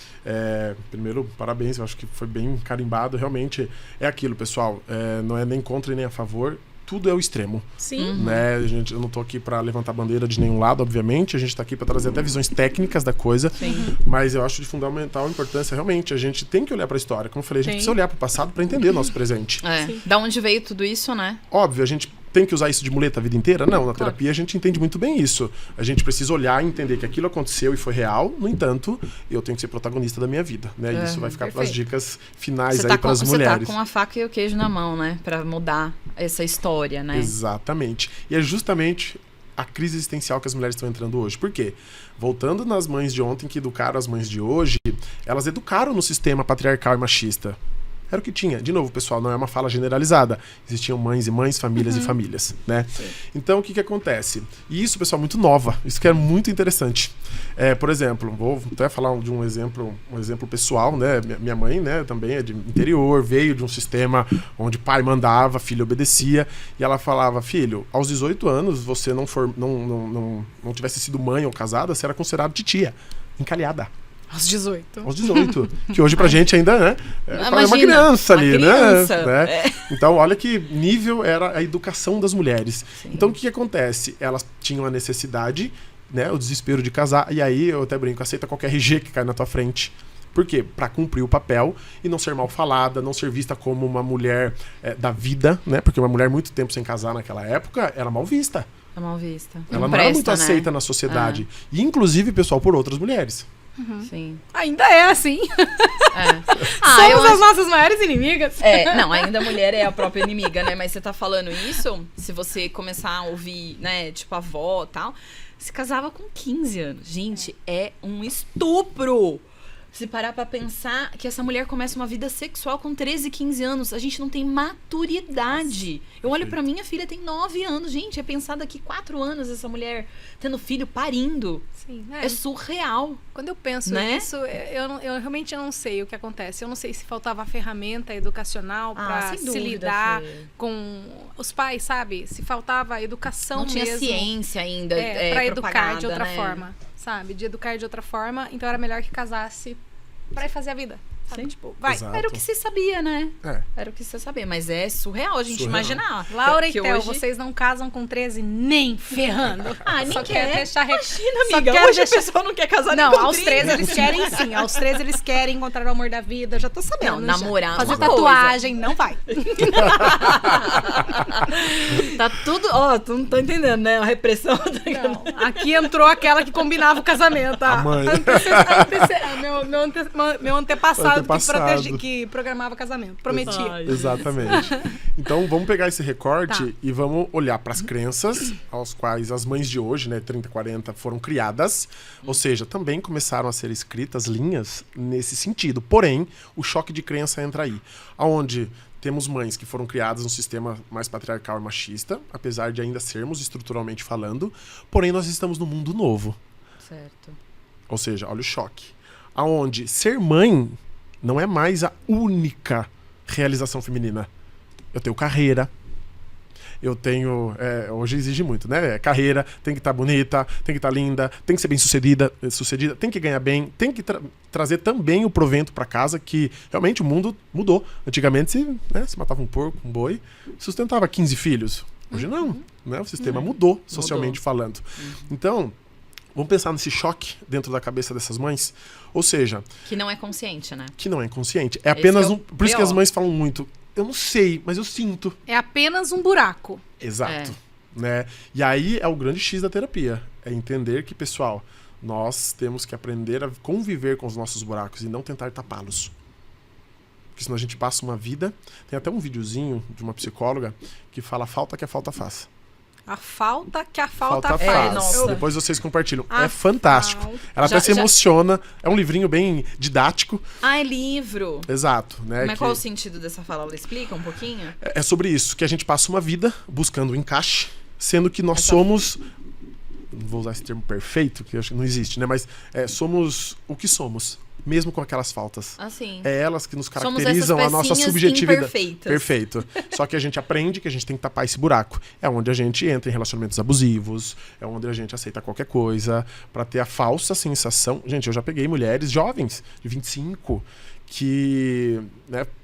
primeiro, parabéns, eu acho que foi bem carimbado. Realmente é aquilo, pessoal. Não é nem contra e nem a favor. Tudo é o extremo. Sim. Né? Eu não tô aqui para levantar bandeira de nenhum lado, obviamente. A gente tá aqui para trazer até visões técnicas da coisa. Sim. Mas eu acho de fundamental importância, realmente. A gente tem que olhar para a história. Como eu falei, a gente precisa olhar para o passado para entender o nosso presente. Da onde veio tudo isso, né? Óbvio, a gente tem que usar isso de muleta a vida inteira? Não, na terapia a gente entende muito bem isso. A gente precisa olhar e entender que aquilo aconteceu e foi real. No entanto, eu tenho que ser protagonista da minha vida, né? E isso vai ficar para as dicas finais aí para as mulheres. Você tá com a faca e o queijo na mão, né? Para mudar essa história, né? Exatamente. E é justamente a crise existencial que as mulheres estão entrando hoje. Por quê? Voltando nas mães de ontem que educaram as mães de hoje, elas educaram no sistema patriarcal e machista. Era o que tinha. De novo, pessoal, não é uma fala generalizada. Existiam mães e mães, famílias e famílias, né? Sim. Então, o que acontece? E isso, pessoal, muito nova. Isso que é muito interessante. Por exemplo, vou até falar de um exemplo pessoal, né? Minha mãe, né, também é de interior, veio de um sistema onde pai mandava, filho obedecia, e ela falava, filho, aos 18 anos, você não tivesse sido mãe ou casada, você era considerado titia, encalhada. Aos 18. Aos 18. Que hoje pra gente ainda, né? Imagina, é uma criança ali, criança, né? Então, olha que nível era a educação das mulheres. Sim. Então, o que acontece? Elas tinham a necessidade, né? O desespero de casar. E aí, eu até brinco, aceita qualquer RG que cai na tua frente. Por quê? Pra cumprir o papel e não ser mal falada, não ser vista como uma mulher da vida, né? Porque uma mulher muito tempo sem casar naquela época era mal vista. É mal vista. Ela não era muito aceita na sociedade. E, inclusive, pessoal, por outras mulheres. Sim. Ainda é assim. Somos as nossas maiores inimigas. Não, ainda a mulher é a própria inimiga, né? Mas você tá falando isso, se você começar a ouvir, né, tipo a avó e tal, se casava com 15 anos. Gente, é um estupro. Se parar pra pensar que essa mulher começa uma vida sexual com 13, 15 anos, a gente não tem maturidade. Eu olho pra minha filha, tem 9 anos. Gente, é pensar daqui 4 anos essa mulher tendo filho, parindo. Sim, é surreal. Quando eu penso nisso, eu realmente não sei o que acontece. Eu não sei se faltava ferramenta educacional pra se lidar com os pais, sabe? Se faltava educação mesmo. Não tinha ciência ainda pra educar de outra né? forma, sabe? De educar de outra forma. Então era melhor que casasse pra ir fazer a vida. Sabe? Tipo, vai. Exato. Era o que se sabia, né? Era o que se sabia. Mas é surreal a gente imaginar. Laura e Theo, vocês não casam com 13 nem ferrando. Nem só quer. Deixar Imagina, amiga. Hoje a pessoa não quer casar nem com 30. Aos 13 eles querem sim. Aos 13 eles querem encontrar o amor da vida. Já tô sabendo. Não, namorar. Fazer tatuagem, não vai. Tá tudo... tu não tá entendendo, né? A repressão. Não. Aqui entrou aquela que combinava o casamento. A mãe. Meu antepassado. Que programava casamento. Prometia. Exatamente. Então, vamos pegar esse recorte e vamos olhar para as crenças aos quais as mães de hoje, né, 30, 40, foram criadas. Ou seja, também começaram a ser escritas linhas nesse sentido. Porém, o choque de crença entra aí. Onde temos mães que foram criadas num sistema mais patriarcal e machista, apesar de ainda sermos estruturalmente falando. Porém, nós estamos num mundo novo. Certo. Ou seja, olha o choque. Aonde ser mãe não é mais a única realização feminina. Eu tenho carreira. Eu tenho... hoje exige muito, né? Carreira, tem que estar bonita, tem que estar linda, tem que ser bem sucedida, tem que ganhar bem, tem que trazer também o provento para casa, que realmente o mundo mudou. Antigamente se matava um porco, um boi, sustentava 15 filhos. Hoje não, né? O sistema mudou, socialmente falando. Então... Vamos pensar nesse choque dentro da cabeça dessas mães. Ou seja... Que não é consciente, né? Que não é inconsciente. É apenas por isso que as mães falam muito. Eu não sei, mas eu sinto. É apenas um buraco. Exato. Né? E aí é o grande X da terapia. É entender que, pessoal, nós temos que aprender a conviver com os nossos buracos e não tentar tapá-los. Porque senão a gente passa uma vida... Tem até um videozinho de uma psicóloga que fala a falta que a falta faz. A falta que a falta faz. Depois vocês compartilham. É fantástico. Ela até se emociona. É um livrinho bem didático. É livro. Exato. Né? Mas qual o sentido dessa fala? Ela explica um pouquinho? É sobre isso. Que a gente passa uma vida buscando o encaixe, sendo que nós somos... Não vou usar esse termo perfeito, que eu acho que não existe, né? Mas somos o que somos. Mesmo com aquelas faltas. Assim. É elas que nos caracterizam a nossa subjetividade. Imperfeitas. Perfeito. Só que a gente aprende que a gente tem que tapar esse buraco. É onde a gente entra em relacionamentos abusivos, é onde a gente aceita qualquer coisa, pra ter a falsa sensação... Gente, eu já peguei mulheres jovens, de 25, que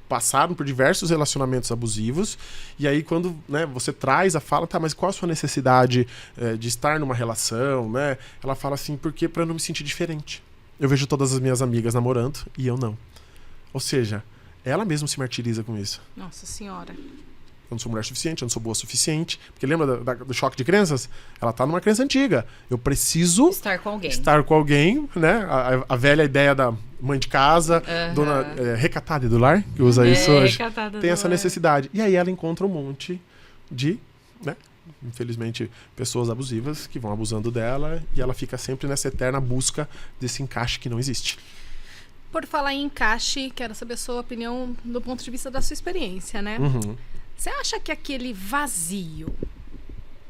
passaram por diversos relacionamentos abusivos, e aí quando você traz a fala, mas qual a sua necessidade de estar numa relação, né? Ela fala assim, porque pra eu não me sentir diferente. Eu vejo todas as minhas amigas namorando e eu não. Ou seja, ela mesma se martiriza com isso. Nossa Senhora. Eu não sou mulher suficiente, eu não sou boa o suficiente. Porque lembra do choque de crenças? Ela tá numa crença antiga. Eu preciso... Estar com alguém, né? A velha ideia da mãe de casa, dona recatada do lar, que usa isso hoje. Tem essa necessidade. E aí ela encontra um monte de... infelizmente, pessoas abusivas que vão abusando dela e ela fica sempre nessa eterna busca desse encaixe que não existe. Por falar em encaixe, quero saber a sua opinião do ponto de vista da sua experiência, né? Você acha que aquele vazio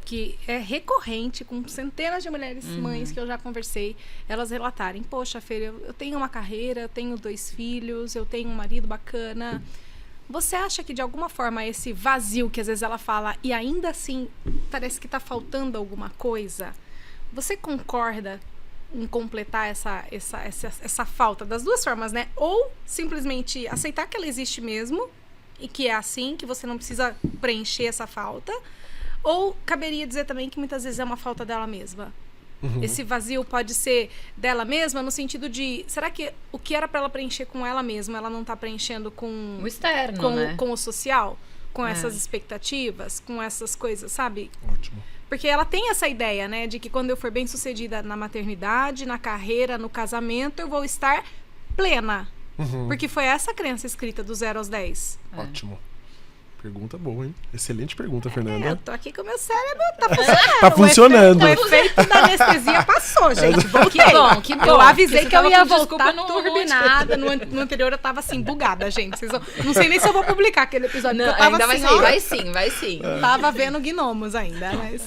que é recorrente com centenas de mulheres mães que eu já conversei, elas relatarem, poxa, Fer, eu tenho uma carreira, eu tenho 2 filhos, eu tenho um marido bacana. Você acha que de alguma forma esse vazio que às vezes ela fala e ainda assim parece que tá faltando alguma coisa, você concorda em completar essa falta das duas formas, né? Ou simplesmente aceitar que ela existe mesmo e que é assim, que você não precisa preencher essa falta, ou caberia dizer também que muitas vezes é uma falta dela mesma? Esse vazio pode ser dela mesma no sentido de, será que o que era para ela preencher com ela mesma, ela não tá preenchendo com o externo, né? Com o social, com essas expectativas, com essas coisas, sabe? Ótimo. Porque ela tem essa ideia, né, de que quando eu for bem sucedida na maternidade, na carreira, no casamento, eu vou estar plena. Porque foi essa crença escrita do 0 aos 10. Ótimo. Pergunta boa, hein? Excelente pergunta, Fernanda. Eu tô aqui com o meu cérebro, tá funcionando. Tá funcionando. O efeito da anestesia passou, gente. Voltei. Que bom. Eu avisei que eu ia com voltar desculpa turbinada. No anterior eu tava assim, bugada, gente. Não sei nem se eu vou publicar aquele episódio. Não, eu tava ainda assim, vai sim, vai sim. Tava vendo gnomos ainda, mas...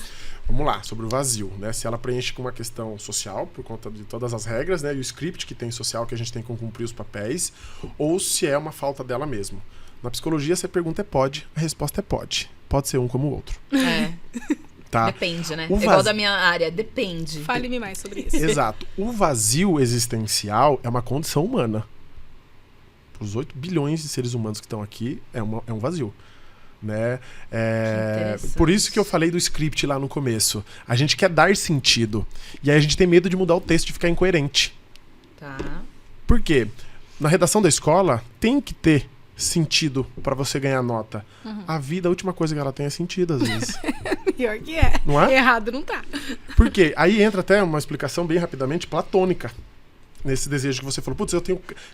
Vamos lá, sobre o vazio, né? Se ela preenche com uma questão social, por conta de todas as regras, né? E o script que tem social, que a gente tem que cumprir os papéis, ou se é uma falta dela mesmo. Na psicologia, se a pergunta é pode, a resposta é pode. Pode ser um como o outro. Tá? Depende, né? Igual da minha área, depende. Fale-me mais sobre isso. Exato. O vazio existencial é uma condição humana. Para os 8 bilhões de seres humanos que estão aqui, é um vazio. Né? Por isso que eu falei do script lá no começo. A gente quer dar sentido. E aí a gente tem medo de mudar o texto e ficar incoerente. Tá. Por quê? Na redação da escola, tem que ter sentido para você ganhar nota. A vida, a última coisa que ela tem é sentido, às vezes. Pior que é. Não é? Errado não tá. Por quê? Aí entra até uma explicação bem rapidamente platônica. Nesse desejo que você falou, putz,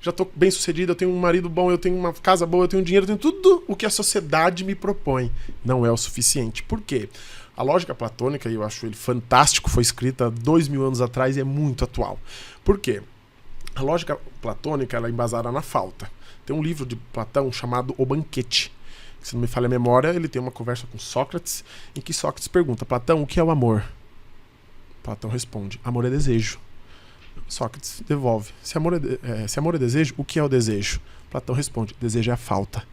já tô bem sucedido, eu tenho um marido bom, eu tenho uma casa boa, eu tenho dinheiro, eu tenho tudo o que a sociedade me propõe. Não é o suficiente. Por quê? A lógica platônica, e eu acho ele fantástico, foi escrita 2000 anos atrás e é muito atual. Por quê? A lógica platônica, ela é embasada na falta. Tem um livro de Platão chamado O Banquete. Se não me falha a memória, ele tem uma conversa com Sócrates, em que Sócrates pergunta, Platão, o que é o amor? Platão responde, amor é desejo. Sócrates devolve, se amor é desejo, o que é o desejo? Platão responde, desejo é a falta.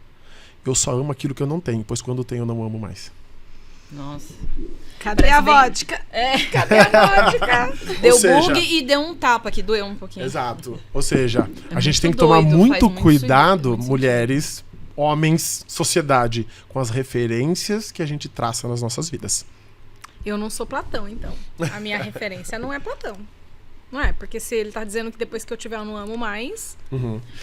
Eu só amo aquilo que eu não tenho, pois quando tenho eu não amo mais. Nossa. Cadê a vodka? Cadê a vodka? Deu bug e deu um tapa que doeu um pouquinho. Exato. Ou seja, a gente muito tem que tomar doido, muito faz cuidado, muito mulheres, homens, sociedade, com as referências que a gente traça nas nossas vidas. Eu não sou Platão, então. A minha referência não é Platão. Não é? Porque se ele tá dizendo que depois que eu tiver eu não amo mais...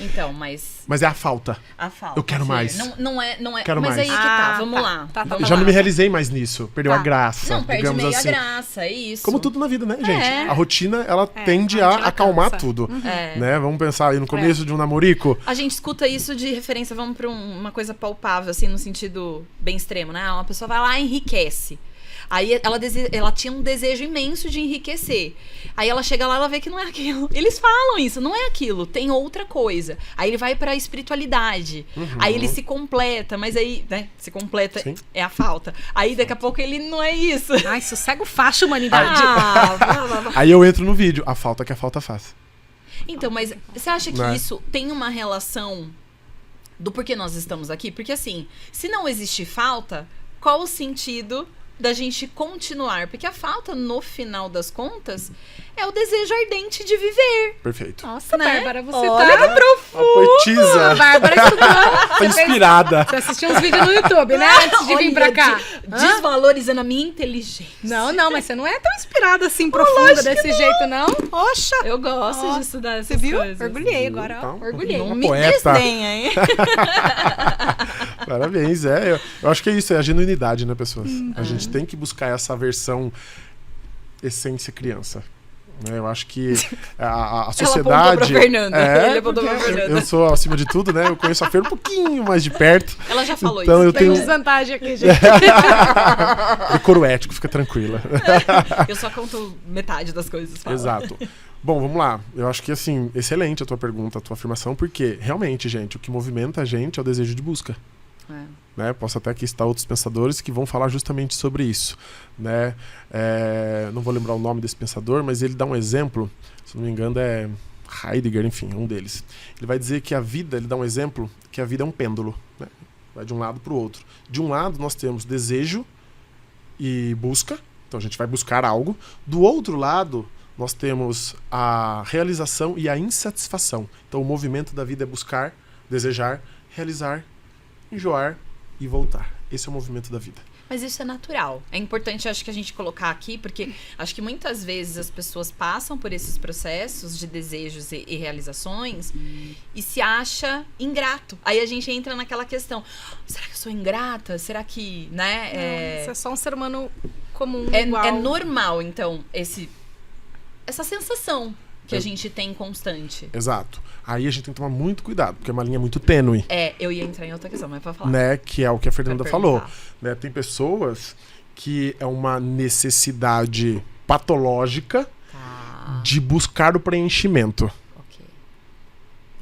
Então, mas... Mas é a falta. A falta. Eu quero mais. Não é... Quero mas mais. aí que tá, vamos lá. Já não me realizei mais nisso. Perdeu a graça. Não, perde digamos meio assim. a graça, é isso. Como tudo na vida, né, gente? A rotina, ela tende a a rotina acalmar cansa. tudo. Né? Vamos pensar aí no começo de um namorico. A gente escuta isso de referência, vamos pra uma coisa palpável, assim, no sentido bem extremo, né? Uma pessoa vai lá e enriquece. Aí ela tinha um desejo imenso de enriquecer. Aí ela chega lá e ela vê que não é aquilo. Eles falam isso, não é aquilo, tem outra coisa. Aí ele vai pra espiritualidade. Aí ele se completa, mas aí, né, se completa é a falta. Aí daqui a pouco ele não é isso. Ai, sossega o facho, humanidade. Aí eu entro no vídeo, a falta que a falta faz. Então, mas você acha que isso tem uma relação do porquê nós estamos aqui? Porque assim, se não existir falta, qual o sentido da gente continuar? Porque a falta, no final das contas, é o desejo ardente de viver. Perfeito. Nossa, né? Bárbara, você Olha tá que profundo. A poetisa. Bárbara estudou. Tá inspirada. Você assistiu uns vídeos no YouTube, né? Antes de vir pra cá. Desvalorizando a minha inteligência. Não, mas você não é tão inspirada assim, profunda desse jeito, não. Oxa. Eu gosto de estudar essas Você viu? coisas. Orgulhei agora, ó. Então, Orgulhei. uma Me poeta. desdenha, hein? Parabéns, eu acho que é isso, é a genuinidade, né, pessoas? A gente tem que buscar essa versão essência criança. Eu acho que a sociedade... Ela apontou pra Fernanda. Ele apontou pra Fernanda. Eu sou, acima de tudo, né? Eu conheço a Fer um pouquinho mais de perto. Ela já falou então isso. Eu tenho desvantagem aqui, gente. Decoro ético, fica tranquila. Eu só conto metade das coisas. Fala. Exato. Bom, vamos lá. Eu acho que, assim, excelente a tua pergunta, a tua afirmação, porque, realmente, gente, o que movimenta a gente é o desejo de busca. Né? Posso até aqui citar outros pensadores que vão falar justamente sobre isso, né? Não vou lembrar o nome desse pensador, mas ele dá um exemplo, se não me engano é Heidegger, enfim, um deles. Ele vai dizer que a vida, ele dá um exemplo, que a vida é um pêndulo, né? Vai de um lado para o outro. De um lado nós temos desejo e busca, então a gente vai buscar algo. Do outro lado nós temos a realização e a insatisfação. Então o movimento da vida é buscar, desejar, realizar, enjoar e voltar. Esse é o movimento da vida. Mas isso é natural. É importante, acho que a gente colocar aqui, porque acho que muitas vezes as pessoas passam por esses processos de desejos e realizações e se acha ingrato. Aí a gente entra naquela questão, será que eu sou ingrata? Será que, né? Não, você é só um ser humano comum, igual. É normal, então, essa sensação que a gente tem constante. Exato. Aí a gente tem que tomar muito cuidado, porque é uma linha muito tênue. Eu ia entrar em outra questão, mas pode falar. Né, que é o que a Fernanda falou. Né, tem pessoas que é uma necessidade patológica de buscar o preenchimento. Ok.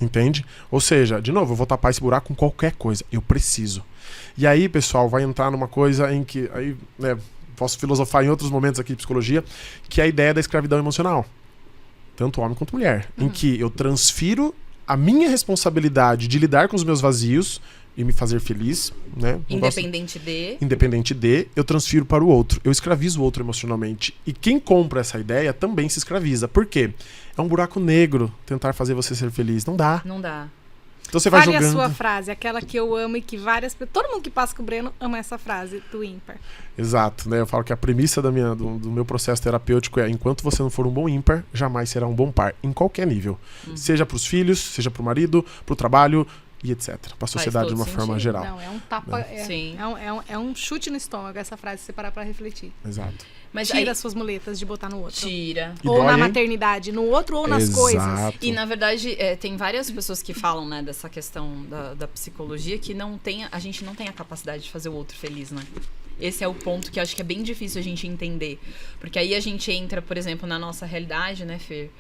Entende? Ou seja, de novo, eu vou tapar esse buraco com qualquer coisa. Eu preciso. E aí, pessoal, vai entrar numa coisa em que... Aí, né, posso filosofar em outros momentos aqui de psicologia, que é a ideia da escravidão emocional. Tanto homem quanto mulher. Em que eu transfiro a minha responsabilidade de lidar com os meus vazios e me fazer feliz, né? Independente de, eu transfiro para o outro. Eu escravizo o outro emocionalmente. E quem compra essa ideia também se escraviza. Por quê? É um buraco negro tentar fazer você ser feliz. Não dá. Não dá. Então você vai Fale jogando. a sua frase, aquela que eu amo e que todo mundo que passa com o Breno ama essa frase do ímpar. Exato, né? Eu falo que a premissa do meu processo terapêutico é: enquanto você não for um bom ímpar, jamais será um bom par, em qualquer nível. Seja para os filhos, seja para o marido, para o trabalho e etc. Para a sociedade de uma forma geral. Não, é um tapa, é um chute no estômago essa frase, se você parar para refletir. Exato. Mas tira as suas muletas de botar no outro. Tira. Ou na maternidade, no outro ou nas coisas. E, na verdade, tem várias pessoas que falam, né, dessa questão da psicologia que a gente não tem a capacidade de fazer o outro feliz, né? Esse é o ponto que eu acho que é bem difícil a gente entender. Porque aí a gente entra, por exemplo, na nossa realidade, né, Fer?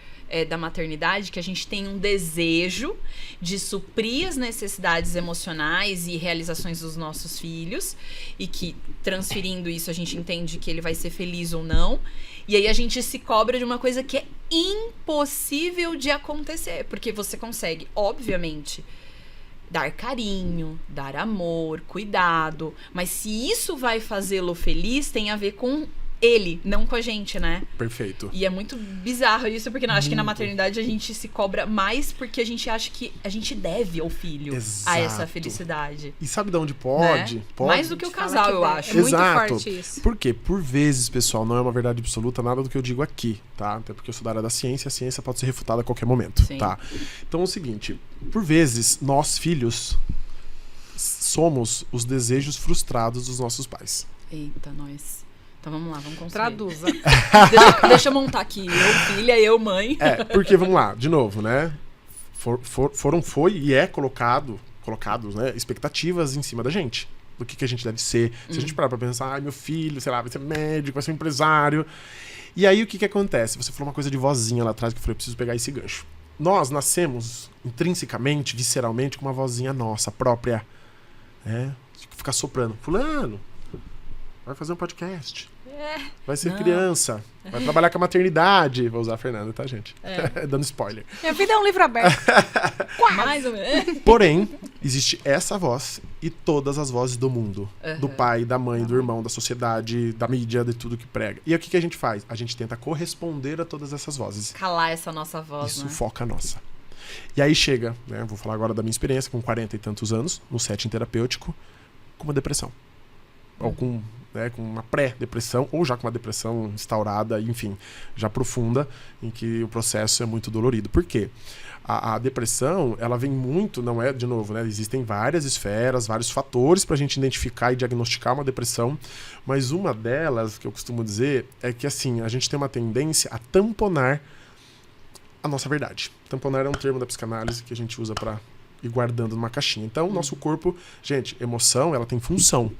Da maternidade, que a gente tem um desejo de suprir as necessidades emocionais e realizações dos nossos filhos, e que transferindo isso a gente entende que ele vai ser feliz ou não, e aí a gente se cobra de uma coisa que é impossível de acontecer, porque você consegue, obviamente, dar carinho, dar amor, cuidado, mas se isso vai fazê-lo feliz, tem a ver com ele, não com a gente, né? Perfeito. E é muito bizarro isso, porque acho que na maternidade a gente se cobra mais porque a gente acha que a gente deve ao filho a essa felicidade. E sabe de onde pode? Né? Pode. Mais do que o casal, eu acho. É muito forte isso. Por quê? Por vezes, pessoal, não é uma verdade absoluta nada do que eu digo aqui, tá? Até porque eu sou da área da ciência, a ciência pode ser refutada a qualquer momento, tá? Então é o seguinte, por vezes, nós, filhos, somos os desejos frustrados dos nossos pais. Eita, nós... Então vamos lá, vamos construir. Traduza. Deixa eu montar aqui. Eu, filha, eu, mãe. Porque, vamos lá, de novo, né? Foi e é colocados, né, expectativas em cima da gente. Do que a gente deve ser. Se a gente parar pra pensar, meu filho, sei lá, vai ser médico, vai ser um empresário. E aí o que acontece? Você falou uma coisa de vozinha lá atrás que eu falei, eu preciso pegar esse gancho. Nós nascemos intrinsecamente, visceralmente, com uma vozinha nossa, própria. Né? Ficar soprando. Fulano, vai fazer um podcast. Vai ser criança. Vai trabalhar com a maternidade. Vou usar a Fernanda, tá, gente? Dando spoiler. Minha vida é um livro aberto. Mais ou menos. Porém, existe essa voz e todas as vozes do mundo. Do pai, da mãe, do irmão, da sociedade, da mídia, de tudo que prega. E aí, o que a gente faz? A gente tenta corresponder a todas essas vozes. Calar essa nossa voz, Isso foca a nossa. E aí chega, né? Vou falar agora da minha experiência, com 40 e tantos anos, no setting terapêutico, com uma depressão. ou com uma pré-depressão, ou já com uma depressão instaurada, enfim, já profunda, em que o processo é muito dolorido. Por quê? A depressão, ela vem muito, não é, de novo, né? Existem várias esferas, vários fatores para a gente identificar e diagnosticar uma depressão, mas uma delas, que eu costumo dizer, é que, assim, a gente tem uma tendência a tamponar a nossa verdade. Tamponar é um termo da psicanálise que a gente usa para ir guardando numa caixinha. Então, o nosso corpo, gente, emoção, ela tem função.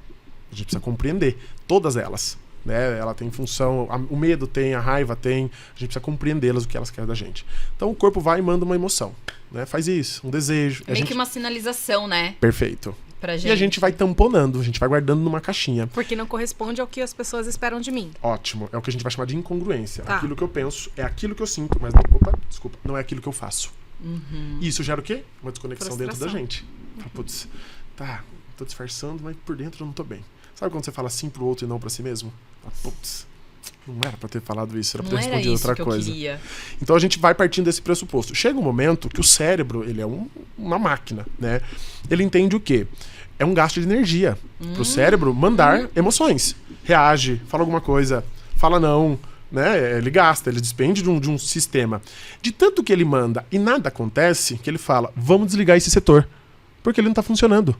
A gente precisa compreender todas elas, né? Ela tem função, o medo tem, a raiva tem, a gente precisa compreendê-las, o que elas querem da gente. Então o corpo vai e manda uma emoção, né? Faz isso, um desejo. Meio que uma sinalização, né? Perfeito. Pra gente. E a gente vai tamponando, a gente vai guardando numa caixinha. Porque não corresponde ao que as pessoas esperam de mim. Ótimo, é o que a gente vai chamar de incongruência. Tá. Aquilo que eu penso é aquilo que eu sinto, mas não, não é aquilo que eu faço. E isso gera o quê? Uma desconexão dentro da gente. Putz, tô disfarçando, mas por dentro eu não tô bem. Sabe quando você fala sim pro outro e não pra si mesmo? Putz, não era pra ter falado isso, era pra ter respondido outra coisa. Então a gente vai partindo desse pressuposto. Chega um momento que o cérebro, ele é uma máquina, né? Ele entende o quê? É um gasto de energia pro cérebro mandar emoções. Reage, fala alguma coisa, fala não, né? Ele gasta, ele despende de um sistema. De tanto que ele manda e nada acontece, que ele fala, vamos desligar esse setor, porque ele não tá funcionando.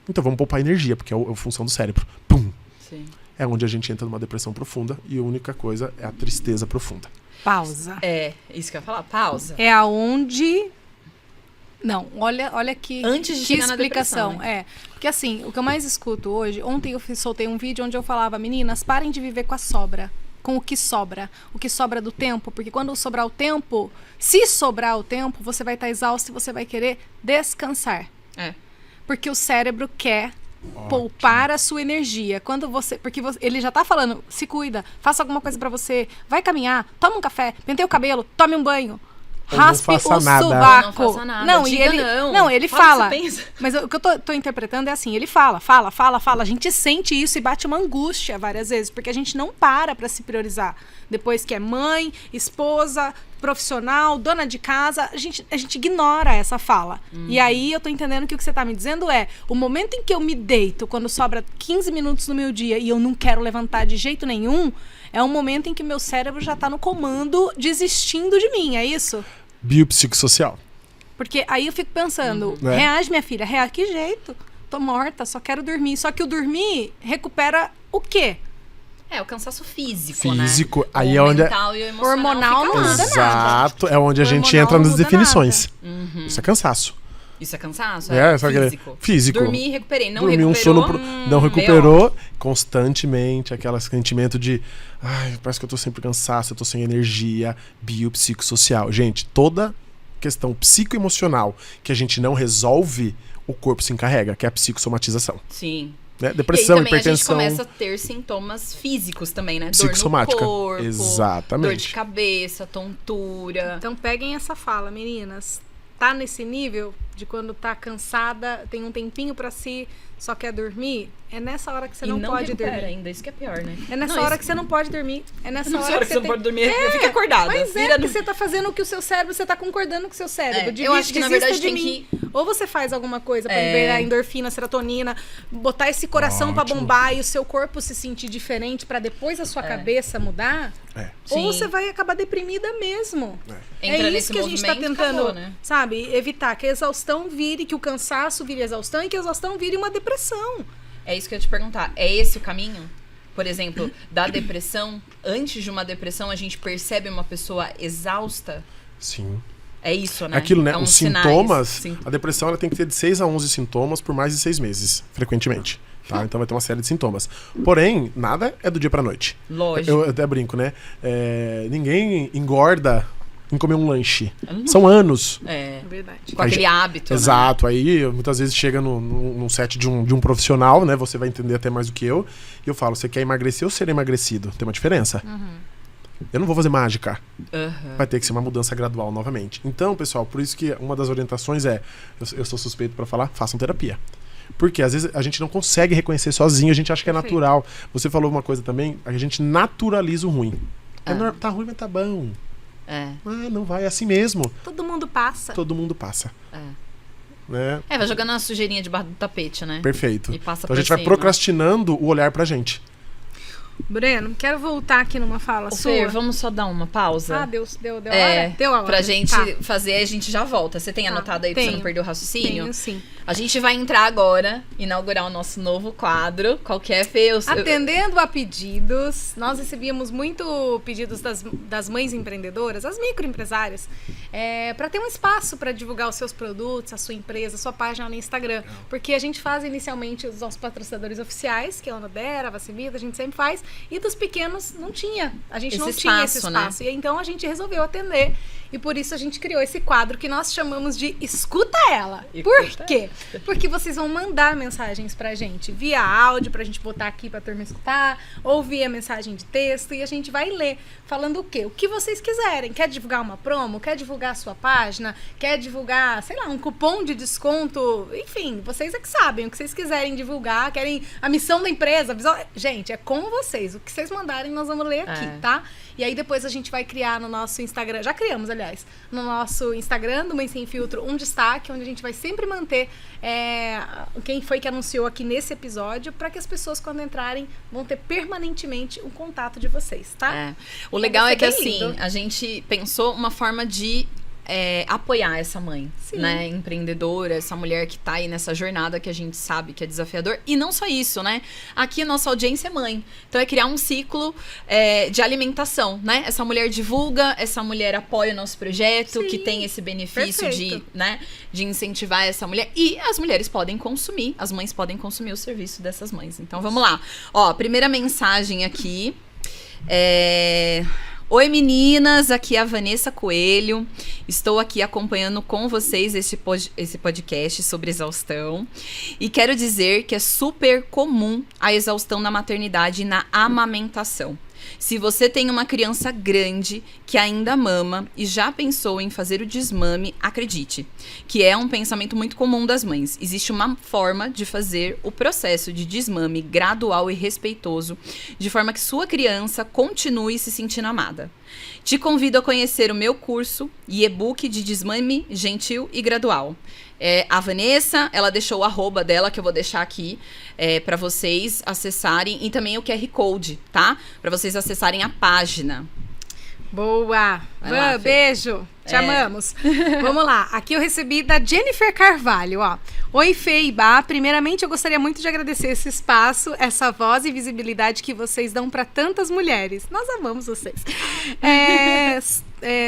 Então vamos poupar energia, porque é a função do cérebro. Pum! Sim. É onde a gente entra numa depressão profunda e a única coisa é a tristeza profunda. Pausa. É, isso que eu ia falar, pausa. É aonde... Não, olha que, Antes de que chegar explicação. na depressão, né? Porque assim, o que eu mais escuto hoje... Ontem eu soltei um vídeo onde eu falava, meninas, parem de viver com a sobra. Com o que sobra do tempo, porque quando sobrar o tempo, se sobrar o tempo, você vai estar exausto e você vai querer descansar. Porque o cérebro quer poupar a sua energia. Ele já tá falando, se cuida, faça alguma coisa pra você, vai caminhar, toma um café, penteia o cabelo, tome um banho, raspe o sovaco. Não faça nada. Não, Diga e ele não. Ele Fala fala. o que você pensa. Mas o que eu tô interpretando é assim, ele fala. A gente sente isso e bate uma angústia várias vezes, porque a gente não para se priorizar. Depois que é mãe, esposa, profissional, dona de casa, a gente ignora essa fala. E aí eu tô entendendo que o que você tá me dizendo é, o momento em que eu me deito, quando sobra 15 minutos no meu dia e eu não quero levantar de jeito nenhum, é um momento em que meu cérebro já tá no comando, desistindo de mim, é isso? Biopsicossocial. Porque aí eu fico pensando, reage, minha filha, reage, que jeito? Tô morta, só quero dormir. Só que o dormir recupera o quê? É, o cansaço físico, Físico, né? aí O é onde... mental e o emocional Hormonal fica não lá. muda Exato, é onde a gente Hormonal entra não nas muda definições. Isso é cansaço. Isso é cansaço? Só que físico. Físico. Dormir, recuperei. Não Dormir recuperou. um sono não recuperou constantemente, aquele sentimento de parece que eu tô sempre cansado, eu tô sem energia, biopsicossocial. Gente, toda questão psicoemocional que a gente não resolve, o corpo se encarrega, que é a psicossomatização. Sim. Né? Depressão, e aí também hipertensão. A gente começa a ter sintomas físicos também, né? Dor Psicossomática. no corpo, Exatamente. dor de cabeça, tontura. Então peguem essa fala, meninas. Tá nesse nível de quando tá cansada, tem um tempinho pra si, só quer dormir? É nessa hora que você não pode recupera dormir. ainda, isso que é pior, né? É nessa hora que você não pode dormir. É nessa hora que você não pode dormir, fica acordada. Mas que você tá fazendo o que o seu cérebro, você tá concordando com o seu cérebro. Eu acho que na verdade tem que... Ou você faz alguma coisa pra liberar endorfina, serotonina, botar esse coração pra bombar e o seu corpo se sentir diferente pra depois a sua cabeça mudar. Ou você vai acabar deprimida mesmo. Entra isso que a gente tá tentando, acabou, né? sabe, evitar que a exaustão vire, que o cansaço vire exaustão e que a exaustão vire uma depressão. É isso que eu ia te perguntar. É esse o caminho? Por exemplo, da depressão, antes de uma depressão, a gente percebe uma pessoa exausta? Sim. É isso, né? Aquilo, né? É Os sintomas, a depressão ela tem que ter de 6 a 11 sintomas por mais de 6 meses, frequentemente. Tá? Então vai ter uma série de sintomas. Porém, nada é do dia pra noite. Lógico. Eu até brinco, né? Ninguém engorda em comer um lanche. São anos. Verdade. Com aquele hábito. Exato. Né? Aí muitas vezes chega num set de um profissional, né? Você vai entender até mais do que eu. E eu falo, você quer emagrecer ou ser emagrecido? Tem uma diferença. Eu não vou fazer mágica. Vai ter que ser uma mudança gradual novamente. Então, pessoal, por isso que uma das orientações é, eu sou suspeito pra falar, façam terapia. Porque às vezes a gente não consegue reconhecer sozinho, a gente acha que é natural. Você falou uma coisa também, a gente naturaliza o ruim. Tá ruim, mas tá bom. Não vai, é assim mesmo. Todo mundo passa. Todo mundo passa. né? Vai jogando uma sujeirinha debaixo do tapete, né? Perfeito. E passa Então a por gente vai cima. procrastinando o olhar pra gente. Breno, quero voltar aqui numa fala Ô, sua. Fer, vamos só dar uma pausa? Ah, deu a hora? Deu a hora. Pra gente Tá. fazer, a gente já volta. Você tem anotado aí pra você não perder o raciocínio? Tenho, sim. A gente vai entrar agora, inaugurar o nosso novo quadro. Qual que é, Fê? Atendendo a pedidos, nós recebíamos muito pedidos das mães empreendedoras, as microempresárias, para ter um espaço para divulgar os seus produtos, a sua empresa, a sua página no Instagram. Porque a gente faz inicialmente os nossos patrocinadores oficiais, que é a Onodera, a Vacimida, a gente sempre faz, e dos pequenos não tinha. A gente não tinha esse espaço. Né? E então a gente resolveu atender. E por isso a gente criou esse quadro que nós chamamos de Escuta Ela. Por quê? Porque vocês vão mandar mensagens pra gente via áudio, pra gente botar aqui pra turma escutar, ou via mensagem de texto, e a gente vai ler, falando o quê? O que vocês quiserem. Quer divulgar uma promo? Quer divulgar a sua página? Quer divulgar, sei lá, um cupom de desconto? Enfim, vocês é que sabem o que vocês quiserem divulgar, querem a missão da empresa. Gente, é com vocês. O que vocês mandarem, nós vamos ler aqui, tá? E aí depois a gente vai criar no nosso Instagram, já criamos, aliás, no nosso Instagram, do Mãe Sem Filtro, um destaque, onde a gente vai sempre manter quem foi que anunciou aqui nesse episódio, para que as pessoas, quando entrarem, vão ter permanentemente um contato de vocês, tá? O legal é que, assim, lindo. a gente pensou uma forma de apoiar essa mãe, né, empreendedora, essa mulher que tá aí nessa jornada que a gente sabe que é desafiador. E não só isso, né? Aqui a nossa audiência é mãe. Então é criar um ciclo de alimentação, né? Essa mulher divulga, essa mulher apoia o nosso projeto, que tem esse benefício de incentivar essa mulher. E as mulheres podem consumir, as mães podem consumir o serviço dessas mães. Então vamos lá. Ó, primeira mensagem aqui Oi meninas, aqui é a Vanessa Coelho, estou aqui acompanhando com vocês esse podcast sobre exaustão e quero dizer que é super comum a exaustão na maternidade e na amamentação. Se você tem uma criança grande que ainda mama e já pensou em fazer o desmame, acredite, que é um pensamento muito comum das mães. Existe uma forma de fazer o processo de desmame gradual e respeitoso, de forma que sua criança continue se sentindo amada. Te convido a conhecer o meu curso e e-book de desmame gentil e gradual. A Vanessa, ela deixou o arroba dela, que eu vou deixar aqui para vocês acessarem, e também o QR Code, tá? Para vocês acessarem a página. Boa! Van, beijo! Te amamos! Vamos lá, aqui eu recebi da Jennifer Carvalho, ó. Oi, Fê e Bá. Primeiramente, eu gostaria muito de agradecer esse espaço, essa voz e visibilidade que vocês dão para tantas mulheres. Nós amamos vocês.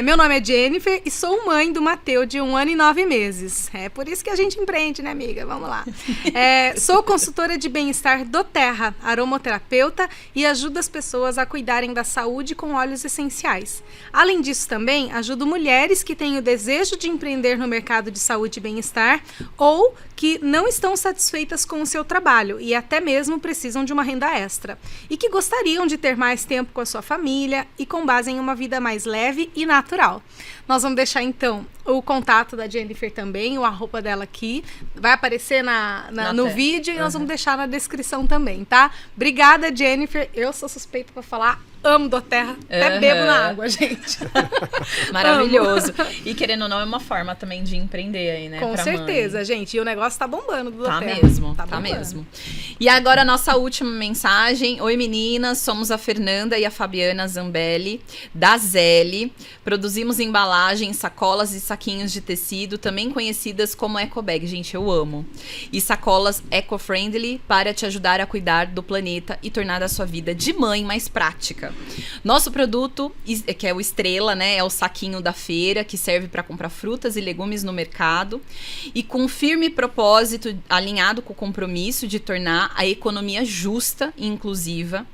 Meu nome é Jennifer e sou mãe do Mateu, de 1 ano e 9 meses. É por isso que a gente empreende, né, amiga? Vamos lá. Sou consultora de bem-estar do Terra, aromaterapeuta, e ajudo as pessoas a cuidarem da saúde com óleos essenciais. Além disso, também ajudo mulheres que têm o desejo de empreender no mercado de saúde e bem-estar ou que não estão satisfeitas com o seu trabalho e até mesmo precisam de uma renda extra. E que gostariam de ter mais tempo com a sua família e com base em uma vida mais leve e natural. Nós vamos deixar, então, o contato da Jennifer também, o arroba dela aqui. Vai aparecer no vídeo e nós vamos deixar na descrição também, tá? Obrigada, Jennifer. Eu sou suspeita para falar. Amo do Terra. Até bebo na água, gente. Maravilhoso. E querendo ou não, é uma forma também de empreender aí, né? Com certeza, gente. E o negócio tá bombando do Terra. Tá mesmo. E agora a nossa última mensagem. Oi, meninas. Somos a Fernanda e a Fabiana Zambelli, da Zeli. Produzimos embalagens, sacolas e saquinhos de tecido, também conhecidas como ecobag. Gente, eu amo. E sacolas eco-friendly para te ajudar a cuidar do planeta e tornar a sua vida de mãe mais prática. Nosso produto, que é o Estrela, né, é o saquinho da feira, que serve para comprar frutas e legumes no mercado, e com firme propósito, alinhado com o compromisso de tornar a economia justa e inclusiva.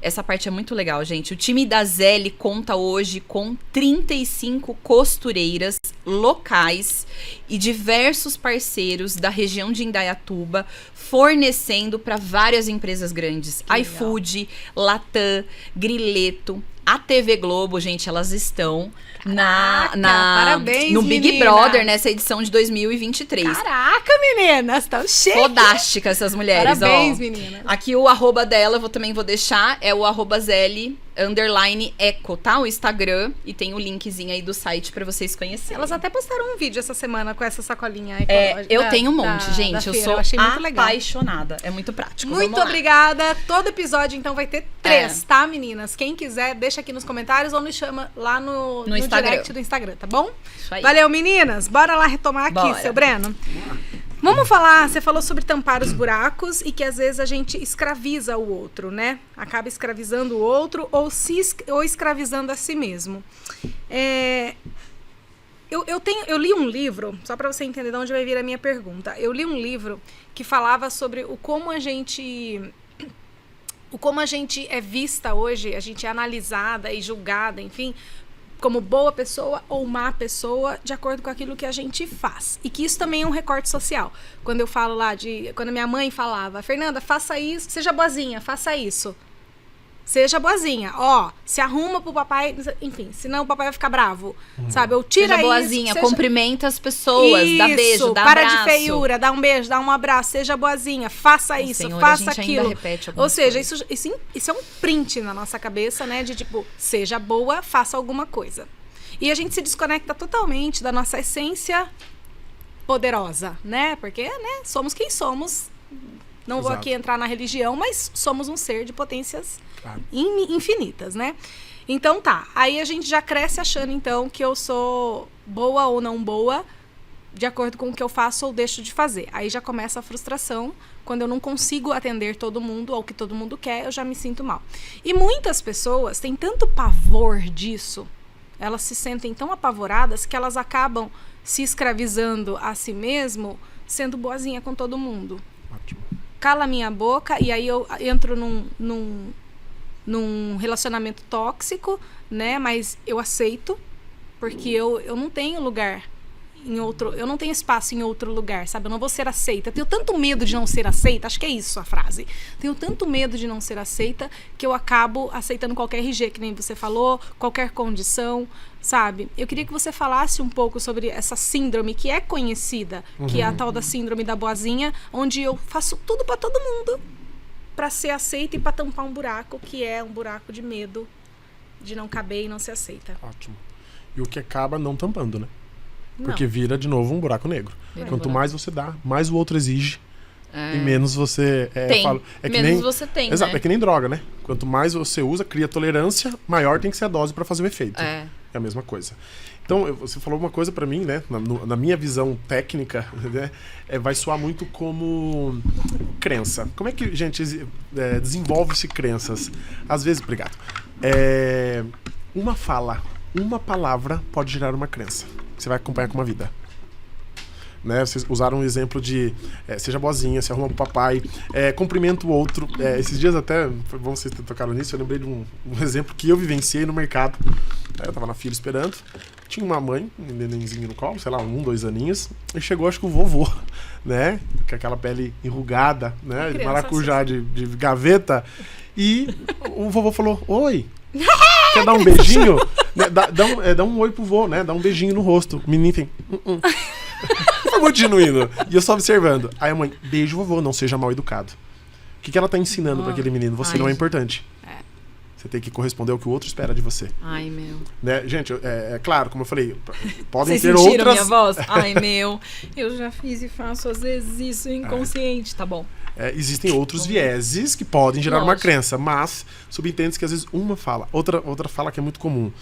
Essa parte é muito legal, gente. O time da Zeli conta hoje com 35 costureiras locais e diversos parceiros da região de Indaiatuba, fornecendo para várias empresas grandes. iFood, Latam, Grileto, a TV Globo, gente, elas estão parabéns, no Big menina. Brother, nessa edição de 2023. Caraca, meninas, estão cheias. Fodásticas essas mulheres. Parabéns, meninas. Aqui o arroba dela, também vou deixar, é o arroba Zeli _eco, tá? O Instagram. E tem o linkzinho aí do site pra vocês conhecerem. Elas até postaram um vídeo essa semana com essa sacolinha ecológica. Eu tenho um monte, gente. Eu sou achei muito legal. apaixonada. É muito prático. Muito obrigada. Todo episódio, então, vai ter 3, tá, meninas? Quem quiser, deixa aqui nos comentários ou nos chama lá no direct do Instagram, tá bom? Isso aí. Valeu, meninas. Bora lá retomar aqui, seu Breno. Vamos falar, você falou sobre tampar os buracos e que às vezes a gente escraviza o outro, né? Acaba escravizando o outro ou escravizando a si mesmo. Eu li um livro, só para você entender de onde vai vir a minha pergunta. Eu li um livro que falava sobre como a gente é vista hoje, a gente é analisada e julgada, enfim, como boa pessoa ou má pessoa, de acordo com aquilo que a gente faz. E que isso também é um recorte social. Quando eu falo lá quando minha mãe falava, Fernanda, faça isso, seja boazinha, faça isso. Seja boazinha, se arruma pro papai, enfim, senão o papai vai ficar bravo, sabe? Ou tira isso. Seja boazinha, cumprimenta as pessoas, dá beijo, dá para abraço. De feiura, dá um beijo, dá um abraço, seja boazinha, faça isso, Senhor, faça a gente aquilo. ainda repete Ou seja, isso é um print na nossa cabeça, né? De tipo, seja boa, faça alguma coisa. E a gente se desconecta totalmente da nossa essência poderosa, né? Porque, né, somos quem somos. Não vou aqui entrar na religião, mas somos um ser de potências infinitas, né? Então tá, aí a gente já cresce achando então que eu sou boa ou não boa de acordo com o que eu faço ou deixo de fazer. Aí já começa a frustração, quando eu não consigo atender todo mundo ou o que todo mundo quer, eu já me sinto mal. E muitas pessoas têm tanto pavor disso, elas se sentem tão apavoradas que elas acabam se escravizando a si mesmo, sendo boazinha com todo mundo. Ótimo. Cala a minha boca e aí eu entro num relacionamento tóxico, né? Mas eu aceito, porque eu não tenho lugar em outro, eu não tenho espaço em outro lugar, sabe? Eu não vou ser aceita. Eu tenho tanto medo de não ser aceita, acho que é isso a frase. Tenho tanto medo de não ser aceita que eu acabo aceitando qualquer RG, que nem você falou, qualquer condição, sabe? Eu queria que você falasse um pouco sobre essa síndrome que é conhecida, que é a tal da síndrome da boazinha, onde eu faço tudo pra todo mundo pra ser aceita e pra tampar um buraco, que é um buraco de medo de não caber e não ser aceita. Ótimo. E o que acaba não tampando, né? Não. Porque vira de novo um buraco negro. Quanto mais você dá, mais o outro exige. E menos você tem. Menos você tem, exato, né? É que nem droga, né? Quanto mais você usa, cria tolerância, maior tem que ser a dose para fazer o efeito. É a mesma coisa. Então, você falou uma coisa para mim, né? Na minha visão técnica, né? Vai soar muito como crença. Como é que a gente desenvolve-se crenças? Às vezes, obrigado. Uma palavra pode gerar uma crença que você vai acompanhar com uma vida. Né? Vocês usaram um exemplo de seja boazinha, se arruma pro papai, cumprimenta o outro. Esses dias até, foi bom vocês tocaram nisso, eu lembrei de um exemplo que eu vivenciei no mercado. Eu tava na fila esperando, tinha uma mãe, um nenenzinho no colo, sei lá, 1, 2 aninhos, e chegou acho que o vovô, né? Com aquela pele enrugada, né? De maracujá, de gaveta, e o vovô falou, oi, quer dar um beijinho? Né? Dá um oi pro vô, né? Dá um beijinho no rosto. O menino tem... Foi muito genuíno. E eu só observando. Aí a mãe, beijo vovô, não seja mal educado. O que ela tá ensinando pra aquele menino? Você não é importante. Você tem que corresponder ao que o outro espera de você. Ai, meu. Né? Gente, claro, como eu falei, podem Vocês ter sentiram outras... minha voz? Ai, meu. Eu já fiz e faço às vezes isso inconsciente. Tá bom. Existem outros vieses que podem gerar uma crença, mas subentende-se que às vezes uma fala. Outra fala que é muito comum.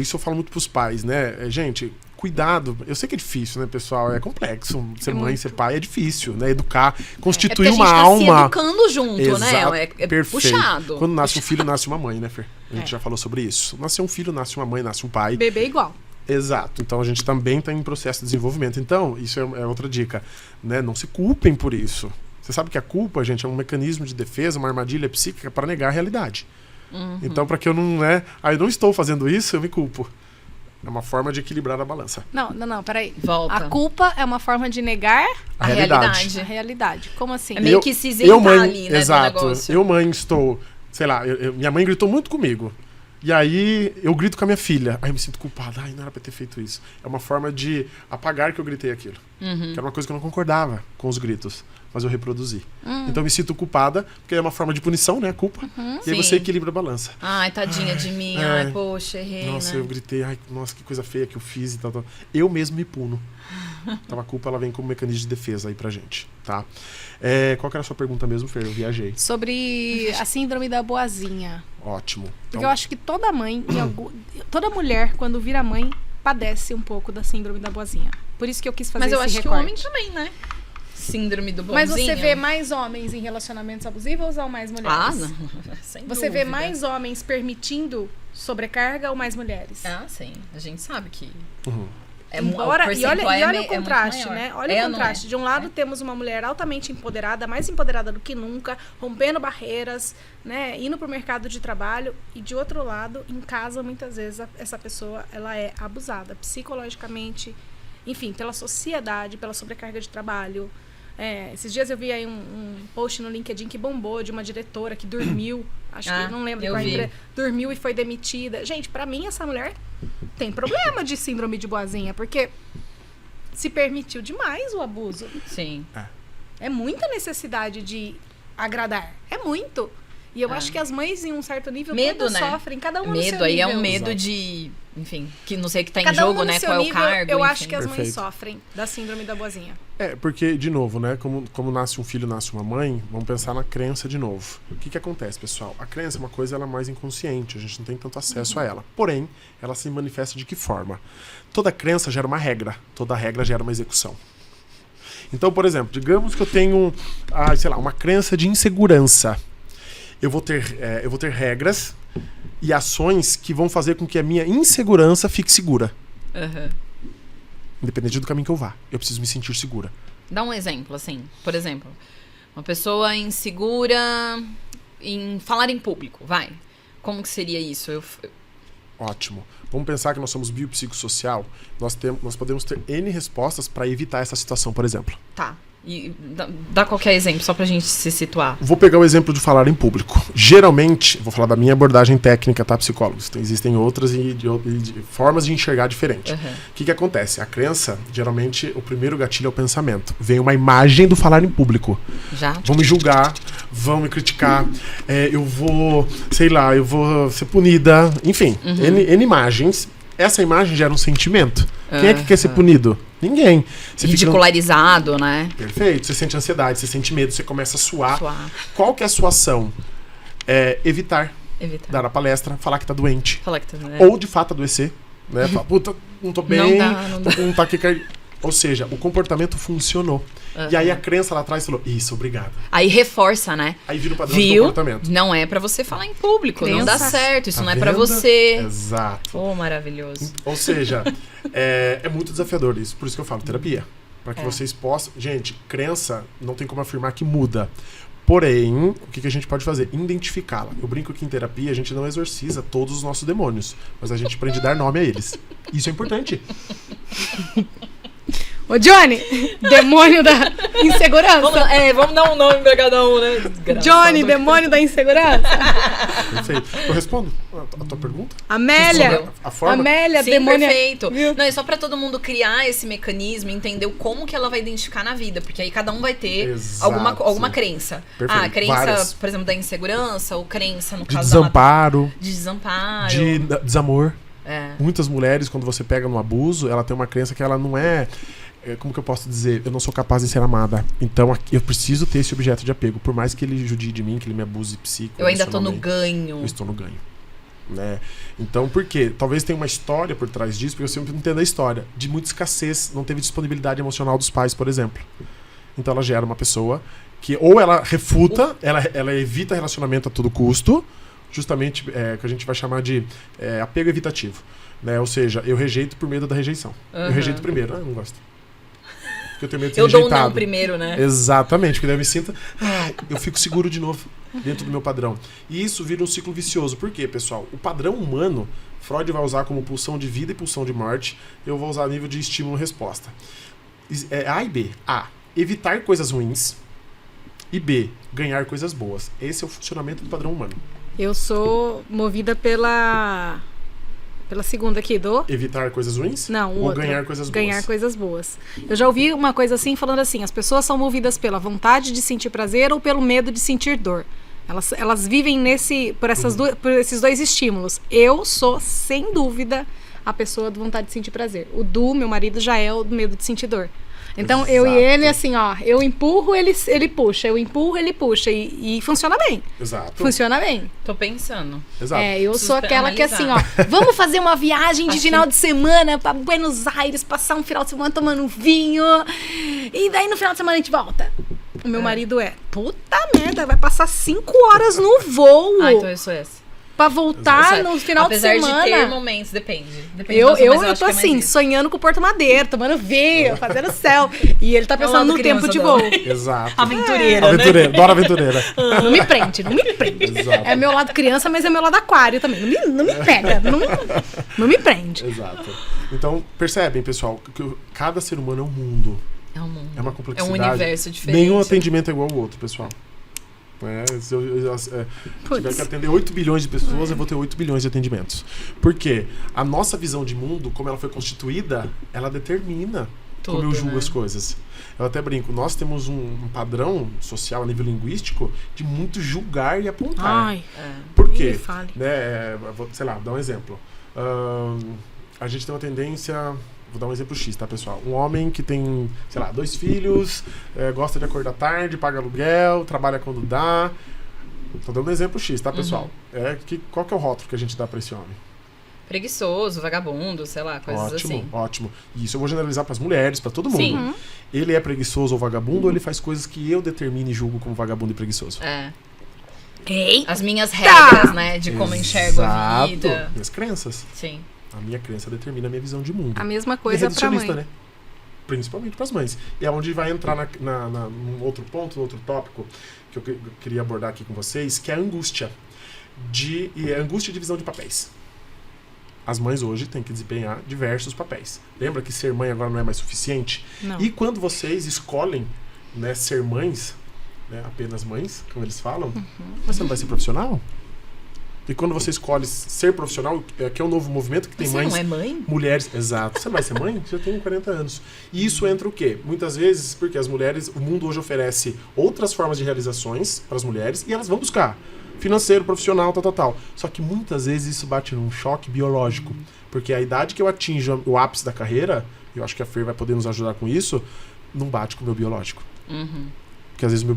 Isso eu falo muito pros pais, né? Gente, cuidado. Eu sei que é difícil, né, pessoal? É complexo. Ser mãe, ser pai é difícil, né? Educar, constituir uma alma. Se educando junto, exato, né? É perfeito. Puxado. Quando nasce um filho, nasce uma mãe, né, Fer? A gente já falou sobre isso. Nasce um filho, nasce uma mãe, nasce um pai. Bebê igual. Exato. Então a gente também está em processo de desenvolvimento. Então, isso é outra dica, né? Não se culpem por isso. Você sabe que a culpa, gente, é um mecanismo de defesa, uma armadilha psíquica para negar a realidade. Então, para que eu não... eu não estou fazendo isso, eu me culpo. É uma forma de equilibrar a balança. Não, peraí. Volta. A culpa é uma forma de negar a realidade. A realidade. Como assim? É meio que se isentar ali, né, exato. do negócio. Eu, mãe, estou... Sei lá, minha mãe gritou muito comigo. E aí, eu grito com a minha filha. Aí eu me sinto culpada. Ai, não era pra ter feito isso. É uma forma de apagar que eu gritei aquilo. Que era uma coisa que eu não concordava com os gritos. mas eu reproduzi. Então eu me sinto culpada, porque é uma forma de punição, né? A culpa. E aí você equilibra a balança. Ai, tadinha de mim. Ai, poxa, errei, Nossa, né? eu gritei, ai, nossa, que coisa feia que eu fiz e tal, tal. Eu mesmo me puno. Então a culpa, ela vem como mecanismo de defesa aí pra gente, tá? Qual que era a sua pergunta mesmo, Fer? Eu viajei. Sobre a síndrome da boazinha. Ótimo. Porque eu acho que toda mãe, toda mulher, quando vira mãe, padece um pouco da síndrome da boazinha. Por isso que eu quis fazer esse recorte. Mas eu acho que o homem também, né? Síndrome do bonzinho. Mas você vê mais homens em relacionamentos abusivos ou mais mulheres? Ah, não. Sem Você vê dúvida. mais homens permitindo sobrecarga ou mais mulheres? Ah, sim. A gente sabe que... Embora, e olha o é contraste, muito maior. né? Olha o contraste. De um lado, temos uma mulher altamente empoderada, mais empoderada do que nunca, rompendo barreiras, né? Indo pro mercado de trabalho. E de outro lado, em casa, muitas vezes, essa pessoa ela é abusada psicologicamente, enfim, pela sociedade, pela sobrecarga de trabalho. Esses dias eu vi aí um post no LinkedIn que bombou de uma diretora que dormiu, acho que não lembro qual empresa, dormiu e foi demitida. Gente, pra mim essa mulher tem problema de síndrome de boazinha, porque se permitiu demais o abuso. Sim. É muita necessidade de agradar, é muito. E eu acho que as mães, em um certo nível, medo, né? Sofrem, cada uma no seu medo, aí nível. é um medo de, enfim, que não sei o que tá em Cada jogo, uma no né? seu Qual é nível, o cargo, eu enfim. acho que as mães Perfeito. sofrem da síndrome da boazinha. Porque, de novo, né? Como nasce um filho, nasce uma mãe, vamos pensar na crença de novo. O que acontece, pessoal? A crença é uma coisa, ela é mais inconsciente, a gente não tem tanto acesso a ela. Porém, ela se manifesta de que forma? Toda crença gera uma regra, toda regra gera uma execução. Então, por exemplo, digamos que eu tenho, sei lá, uma crença de insegurança. Eu vou ter regras e ações que vão fazer com que a minha insegurança fique segura. Independente do caminho que eu vá. Eu preciso me sentir segura. Dá um exemplo, assim. Por exemplo, uma pessoa insegura em falar em público, vai. Como que seria isso? Ótimo. Vamos pensar que nós somos biopsicossocial. Nós podemos ter N respostas para evitar essa situação, por exemplo. Tá. E dá qualquer exemplo, só pra gente se situar. Vou pegar o exemplo de falar em público. Geralmente, vou falar da minha abordagem técnica, tá, psicólogos? Existem outras e formas de enxergar diferente. O que acontece? A crença, geralmente, o primeiro gatilho é o pensamento. Vem uma imagem do falar em público. Vão me julgar, vão me criticar, eu vou, sei lá, eu vou ser punida, enfim, N imagens. Essa imagem gera um sentimento. Quem é que quer ser punido? Ninguém. Você ridicularizado, né? Perfeito. Você sente ansiedade, você sente medo, você começa a suar. Qual que é a sua ação? Evitar. Dar a palestra, falar que tá doente. Ou de fato adoecer. Né? Falar, puta, não tô bem, tô com um taquicardia. Ou seja, o comportamento funcionou. E aí a crença lá atrás falou, isso, obrigado. Aí reforça, né? Aí vira o padrão de comportamento. Não é pra você falar em público, não dá certo, isso tá não é vendo? pra você. Exato. Oh, maravilhoso. Ou seja, é muito desafiador isso. Por isso que eu falo terapia. Para que vocês possam... Gente, crença não tem como afirmar que muda. Porém, o que a gente pode fazer? Identificá-la. Eu brinco que em terapia a gente não exorciza todos os nossos demônios, mas a gente aprende a dar nome a eles. Isso é importante. Ô, Johnny, demônio da insegurança. Vamos dar um nome pra cada um, né? Johnny, demônio da insegurança. Perfeito. Eu respondo a tua pergunta? Amélia. A forma? Amélia, sim, demônio. Perfeito. Não, é só pra todo mundo criar esse mecanismo, entender como que ela vai identificar na vida, porque aí cada um vai ter alguma crença. Perfeito. Crença, várias. Por exemplo, da insegurança, ou crença, no De caso desamparo. de desamparo. De desamor. Muitas mulheres, quando você pega no abuso, ela tem uma crença que ela não é... Como que eu posso dizer? Eu não sou capaz de ser amada. Então eu preciso ter esse objeto de apego. Por mais que ele judie de mim, que ele me abuse psico. Eu ainda tô no ganho. Eu estou no ganho. Né? Então, por quê? Talvez tenha uma história por trás disso, porque eu sempre entendo a história. De muita escassez, não teve disponibilidade emocional dos pais, por exemplo. Então ela gera uma pessoa que ou ela refuta, ela evita relacionamento a todo custo, justamente que a gente vai chamar de apego evitativo. Né? Ou seja, eu rejeito por medo da rejeição. Eu rejeito primeiro. Não gosto. Porque eu tenho medo de ser rejeitado. Eu dou um não primeiro, né? Exatamente, porque daí eu me sinto... eu fico seguro de novo dentro do meu padrão. E isso vira um ciclo vicioso. Por quê, pessoal? O padrão humano, Freud vai usar como pulsão de vida e pulsão de morte. Eu vou usar a nível de estímulo-resposta. A e B. A, evitar coisas ruins. E B, ganhar coisas boas. Esse é o funcionamento do padrão humano. Eu sou movida pela Pela segunda aqui, do... Evitar coisas ruins? Não, ou outro. ganhar coisas boas? Ganhar coisas boas. Eu já ouvi uma coisa assim, falando assim, as pessoas são movidas pela vontade de sentir prazer ou pelo medo de sentir dor. Elas vivem por esses dois estímulos. Eu sou, sem dúvida, a pessoa de vontade de sentir prazer. O meu marido, já é o do medo de sentir dor. Então, Exato. eu e ele, assim, ó, eu empurro, ele puxa, eu empurro, ele puxa, e funciona bem. Exato. Funciona bem. Tô pensando. Exato. Eu Preciso sou aquela que, assim, ó, analisar. vamos fazer uma viagem de final de semana pra Buenos Aires, passar um final de semana tomando vinho, e daí no final de semana a gente volta. O meu marido puta merda, vai passar 5 horas no voo. Então eu sou essa. Pra voltar no final de semana. Apesar de ter momentos, depende Eu tô assim, sonhando com o Porto Madeiro, tomando vinho, fazendo céu. E ele tá pensando no tempo de voo. Exato. Aventureira, né? Dora aventureira. Não me prende. Exato. É meu lado criança, mas é meu lado aquário também. Não me pega, não me prende. Exato. Então, percebem, pessoal, que cada ser humano é um mundo. É um mundo. É uma É complexidade. um universo diferente. Nenhum atendimento é igual ao outro, pessoal. Se eu tiver que atender 8 bilhões de pessoas, eu vou ter 8 bilhões de atendimentos. Por quê? A nossa visão de mundo, como ela foi constituída, ela determina como eu julgo as coisas. Eu até brinco, nós temos um padrão social a nível linguístico de muito julgar e apontar. Ai, Por quê? me fale. Sei lá, dar um exemplo. A gente tem uma tendência... Vou dar um exemplo X, tá, pessoal? Um homem que tem, sei lá, 2 filhos, gosta de acordar tarde, paga aluguel, trabalha quando dá. Tô dando um exemplo X, tá, pessoal? Qual que é o rótulo que a gente dá pra esse homem? Preguiçoso, vagabundo, sei lá, coisas assim. Ótimo. E isso eu vou generalizar pras mulheres, pra todo mundo. Sim. Ele é preguiçoso ou vagabundo, ou ele faz coisas que eu determino e julgo como vagabundo e preguiçoso? Eita! As minhas regras, né, de como eu enxergo a vida. Exato. Minhas crenças. Sim. A minha crença determina a minha visão de mundo. A mesma E coisa pra mãe. né? Principalmente para as mães. E é onde vai entrar num outro ponto, num outro tópico que eu queria abordar aqui com vocês, que é a angústia. A angústia de divisão de papéis. As mães hoje têm que desempenhar diversos papéis. Lembra que ser mãe agora não é mais suficiente? Não. E quando vocês escolhem, né, ser mães, né, apenas mães, como eles falam, mas você não vai ser profissional? E quando você escolhe ser profissional, que é um novo movimento que tem Você mães... não é mãe? Mulheres, exato. Você não vai ser mãe? Você já tem 40 anos. E isso entra o quê? Muitas vezes, porque as mulheres... O mundo hoje oferece outras formas de realizações para as mulheres e elas vão buscar. Financeiro, profissional, tal. Só que muitas vezes isso bate num choque biológico. Porque a idade que eu atinjo o ápice da carreira, eu acho que a Fer vai poder nos ajudar com isso, não bate com o meu biológico. Porque às vezes o meu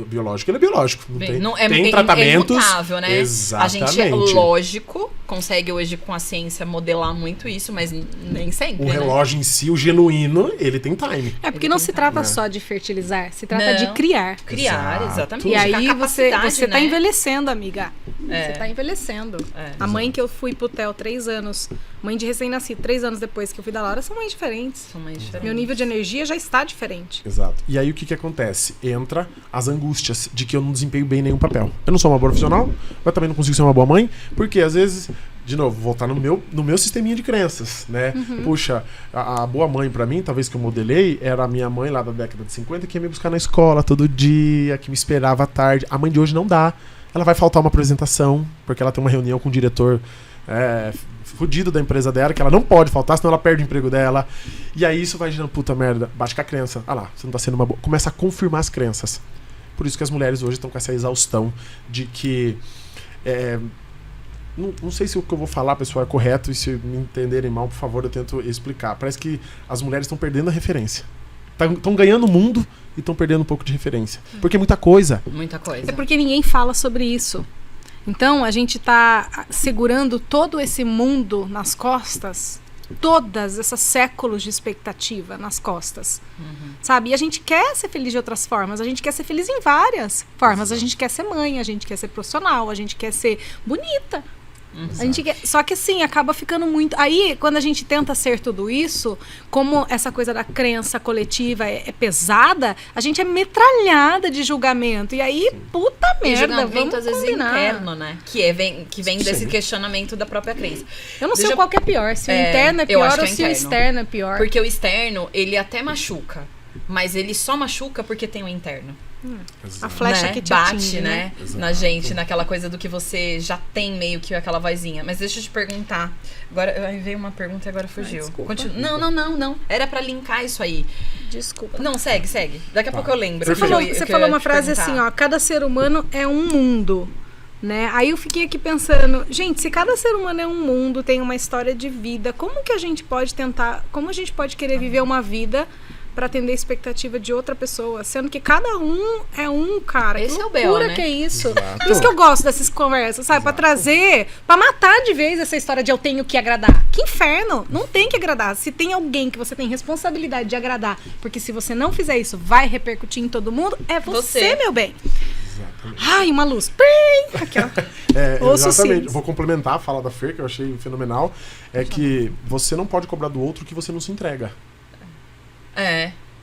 biológico, ele é biológico. Tem tratamentos. É imutável, né? Exatamente. A gente, lógico, consegue hoje com a ciência modelar muito isso, mas nem sempre. O relógio em si, o genuíno, ele tem time. Porque não se trata só de fertilizar, se trata de criar. Criar, Exato. exatamente. E aí você né? tá envelhecendo, amiga. É. Você tá envelhecendo. A mãe que eu fui pro TEL 3 anos, mãe de recém-nascido, 3 anos depois que eu fui da Laura, são mães diferentes. São mães diferentes. Meu nível de energia já está diferente. Exato. E aí o que acontece? Entra as angústias de que eu não desempenho bem nenhum papel. Eu não sou uma boa profissional, mas também não consigo ser uma boa mãe, porque às vezes, de novo, voltar no meu sisteminha de crenças, né? Puxa, a boa mãe pra mim, talvez que eu modelei, era a minha mãe lá da década de 50, que ia me buscar na escola todo dia, que me esperava à tarde. A mãe de hoje não dá. Ela vai faltar uma apresentação, porque ela tem uma reunião com o diretor fudido da empresa dela, que ela não pode faltar, senão ela perde o emprego dela. E aí isso vai gerando, puta merda, bate com a crença. Ah lá, você não tá sendo uma boa. Começa a confirmar as crenças. Por isso que as mulheres hoje estão com essa exaustão de que... Não sei se o que eu vou falar, pessoal, é correto, e se me entenderem mal, por favor, eu tento explicar. Parece que as mulheres estão perdendo a referência. Estão ganhando o mundo e estão perdendo um pouco de referência. Porque é muita coisa. Muita coisa. É porque ninguém fala sobre isso. Então, a gente tá segurando todo esse mundo nas costas, todas essas séculos de expectativa nas costas, sabe? E a gente quer ser feliz de outras formas, a gente quer ser feliz em várias formas. A gente quer ser mãe, a gente quer ser profissional, a gente quer ser bonita. A gente quer... Só que assim, acaba ficando muito... Aí, quando a gente tenta ser tudo isso, como essa coisa da crença coletiva é pesada, a gente é metralhada de julgamento. E aí, puta merda, vamos às vezes combinar. interno, né? Que vem desse questionamento da própria crença. Eu não sei qual que é pior, se o interno é pior ou se o externo é pior. Porque o externo, ele até machuca, mas ele só machuca porque tem o interno. A flecha né? que te bate, atinge, né? Exato. Na gente, naquela coisa do que você já tem meio que aquela vozinha. Mas deixa eu te perguntar. Agora aí veio uma pergunta e agora fugiu. desculpa. Não. Era pra linkar isso aí. Desculpa. Não, segue. Daqui a pouco eu lembro. Você falou uma frase assim, ó, cada ser humano é um mundo, né? Aí eu fiquei aqui pensando, gente, se cada ser humano é um mundo, tem uma história de vida, como que a gente pode como a gente pode querer viver uma vida pra atender a expectativa de outra pessoa, sendo que cada um é um, cara. Esse que é o loucura B.O., né? que é isso. Exato. Por isso que eu gosto dessas conversas, sabe? Pra trazer, pra matar de vez essa história de eu tenho que agradar. Que inferno! Não tem que agradar. Se tem alguém que você tem responsabilidade de agradar, porque se você não fizer isso, vai repercutir em todo mundo, é você. Meu bem. Exatamente. Ai, uma luz. Pim! Aqui, ó. Ouço Exatamente. sim. Vou complementar a fala da Fer, que eu achei fenomenal. É que você não pode cobrar do outro o que você não se entrega.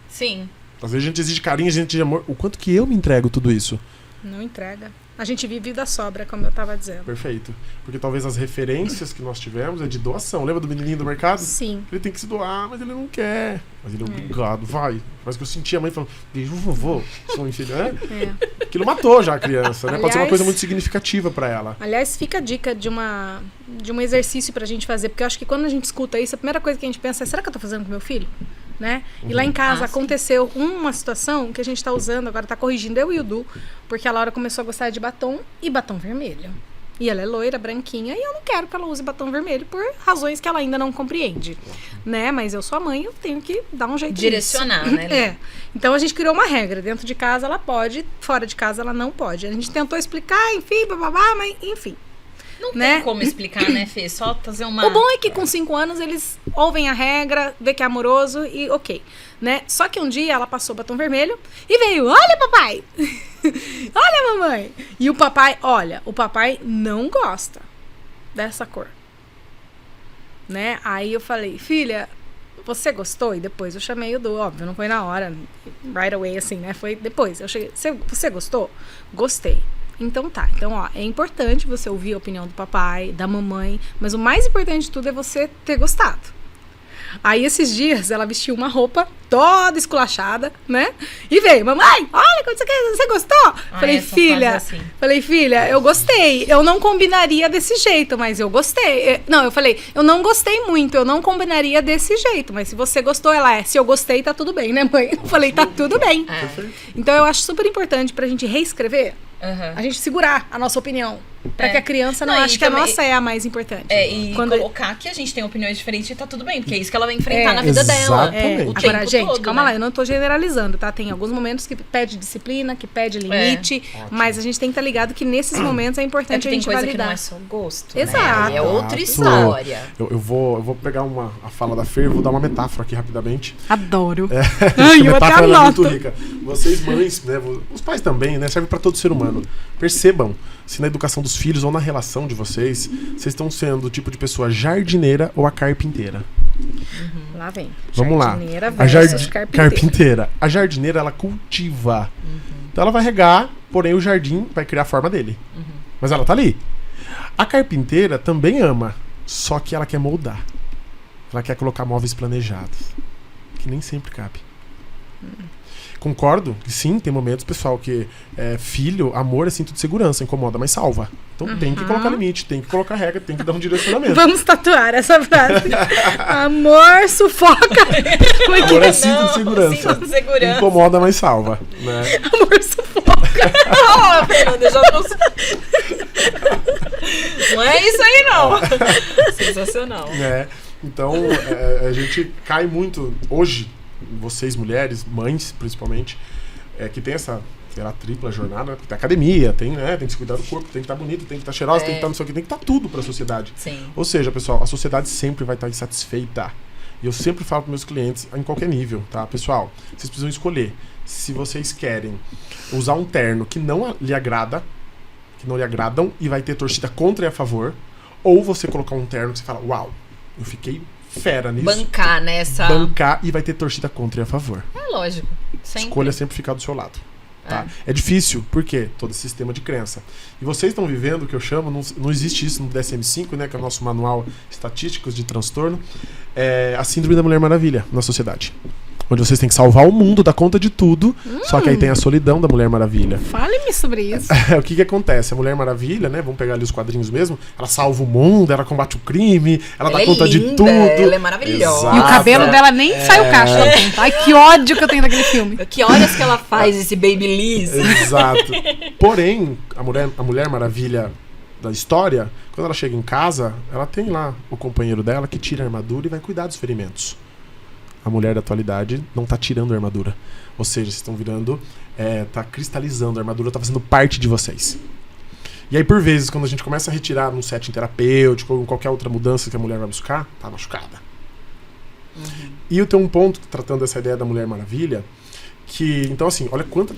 Sim. Às vezes a gente exige carinho, a gente exige amor. O quanto que eu me entrego tudo isso? Não entrega. A gente vive da sobra, como eu tava dizendo. Perfeito. Porque talvez as referências que nós tivemos é de doação. Lembra do menininho do mercado? Sim. Ele tem que se doar, mas ele não quer. Mas ele é obrigado, vai. Parece que eu senti a mãe falando, beijo o vovô, sou um filho. Aquilo matou já a criança, né? Pode ser uma Aliás- coisa muito significativa pra ela. Aliás, fica a dica de um exercício pra gente fazer, porque eu acho que quando a gente escuta isso, a primeira coisa que a gente pensa é, será que eu tô fazendo com meu filho? Né? E lá em casa aconteceu uma situação que a gente tá usando, agora tá corrigindo eu e o Du, porque a Laura começou a gostar de batom e batom vermelho. E ela é loira, branquinha, e eu não quero que ela use batom vermelho por razões que ela ainda não compreende, né? Mas eu sou a mãe, eu tenho que dar um jeito Direcionar, nisso. né, Lê? Então a gente criou uma regra. Dentro de casa ela pode, fora de casa ela não pode. A gente tentou explicar, enfim, bababá, mas enfim. Não Né? tem como explicar, né, Fê? Só fazer uma... O bom é que com 5 anos eles ouvem a regra, vê que é amoroso e ok, né? Só que um dia ela passou batom vermelho e veio, olha papai, olha mamãe. E o papai não gosta dessa cor, né? Aí eu falei, filha, você gostou? E depois eu chamei o Du, óbvio, não foi na hora, right away assim, né? Foi depois, eu cheguei, você gostou? Gostei. Então tá, então ó, é importante você ouvir a opinião do papai, da mamãe, mas o mais importante de tudo é você ter gostado. Aí esses dias ela vestiu uma roupa toda esculachada, né? E veio, mamãe, olha, você gostou? Falei, filha, eu gostei. Eu não combinaria desse jeito, mas eu gostei. Não, eu falei, eu não gostei muito, eu não combinaria desse jeito, mas se você gostou, se eu gostei, tá tudo bem, né, mãe? Eu falei, tá tudo bem. Então eu acho super importante pra gente reescrever, a gente segurar a nossa opinião. Pra que a criança não ache que a nossa é a mais importante. E colocar que a gente tem opiniões diferentes e tá tudo bem, porque é isso que ela vai enfrentar na vida dela. Exatamente. O Agora, tempo gente, todo, calma né? lá, eu não tô generalizando, tá? Tem alguns momentos que pede disciplina, que pede limite, mas a gente tem que estar ligado que nesses momentos é importante a tem gente coisa validar. que não é só gosto, Exato. né? É outra Exato. história. Eu vou pegar a fala da Fer, vou dar uma metáfora aqui rapidamente. Adoro. Ai, eu até metáfora ela é muito anoto. rica. Vocês mães, né, os pais também, né, serve para todo ser humano. Percebam se na educação dos filhos ou na relação de vocês estão sendo o tipo de pessoa jardineira ou a carpinteira. Lá vem. Vamos lá. Jardineira A versus carpinteira. carpinteira. A jardineira, ela cultiva. Então ela vai regar, porém o jardim vai criar a forma dele. Mas ela tá ali. A carpinteira também ama, só que ela quer moldar. Ela quer colocar móveis planejados, que nem sempre cabe. Concordo que sim, tem momentos, pessoal, que filho, amor é cinto de segurança, incomoda, mas salva. Então tem que colocar limite, tem que colocar regra, tem que dar um direcionamento. Vamos tatuar essa frase. Amor sufoca. Amor é cinto de segurança. Cinto de segurança. Incomoda, mas salva. Né? Amor sufoca. Ó, Fernanda, já não... Não é isso aí, não. Sensacional. Né? Então, a gente cai muito, hoje, vocês mulheres, mães principalmente, que tem essa, sei lá, tripla jornada, né? Porque tem academia, tem que se cuidar do corpo, tem que estar bonito, tem que estar cheirosa, tem que estar não sei o que, tem que estar tudo pra sociedade. Sim. Ou seja, pessoal, a sociedade sempre vai estar insatisfeita. E eu sempre falo para meus clientes, em qualquer nível, tá? Pessoal, vocês precisam escolher se vocês querem usar um terno que não lhe agrada, que não lhe agradam e vai ter torcida contra e a favor, ou você colocar um terno que você fala, uau, eu fiquei fera nisso. Bancar nessa... Bancar e vai ter torcida contra e a favor. É lógico. Sempre. Escolha sempre ficar do seu lado. Tá? É difícil, por quê? Todo esse sistema de crença. E vocês estão vivendo o que eu chamo, não existe isso no DSM-5, né, que é o nosso manual estatísticos de transtorno, a síndrome da Mulher Maravilha na sociedade. onde vocês têm que salvar o mundo, dar conta de tudo, só que aí tem a solidão da Mulher Maravilha. Fale-me sobre isso. O que acontece? A Mulher Maravilha, né, vamos pegar ali os quadrinhos mesmo, ela salva o mundo, ela combate o crime, ela dá conta de tudo. Ela é maravilhosa. Exato. E o cabelo dela nem sai o cacho da ponta. Ai, que ódio que eu tenho daquele filme. Que horas que ela faz esse Babyliss? Exato. Porém, a Mulher Maravilha da história, quando ela chega em casa, ela tem lá o companheiro dela que tira a armadura e vai cuidar dos ferimentos. A mulher da atualidade não tá tirando a armadura. Ou seja, vocês estão virando, tá cristalizando a armadura, tá fazendo parte de vocês. E aí, por vezes, quando a gente começa a retirar num setting terapêutico ou em qualquer outra mudança que a mulher vai buscar, tá machucada. E eu tenho um ponto tratando dessa ideia da Mulher Maravilha, que, então assim, olha quantas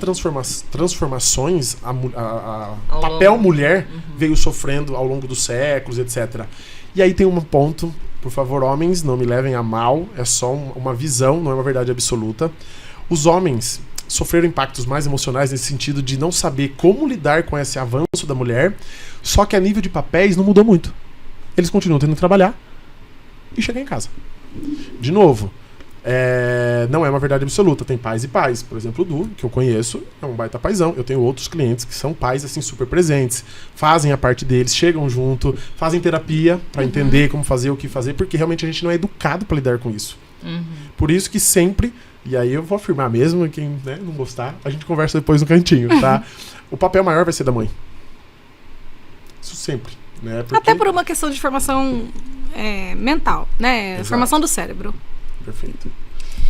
transformações a papel mulher veio sofrendo ao longo dos séculos, etc. E aí tem um ponto, por favor, homens, não me levem a mal, é só uma visão, não é uma verdade absoluta. Os homens sofreram impactos mais emocionais nesse sentido de não saber como lidar com esse avanço da mulher, só que a nível de papéis não mudou muito. Eles continuam tendo que trabalhar e chegar em casa. De novo, não é uma verdade absoluta, tem pais e pais. Por exemplo, o Du, que eu conheço, é um baita paizão. Eu tenho outros clientes que são pais assim super presentes, fazem a parte deles, chegam junto, fazem terapia pra entender como fazer, o que fazer, porque realmente a gente não é educado pra lidar com isso. Por isso que sempre, e aí eu vou afirmar mesmo, quem não gostar, a gente conversa depois no cantinho, tá? O papel maior vai ser da mãe. Isso sempre, né? Porque... Até por uma questão de formação mental, né? Exato. Formação do cérebro. Perfeito.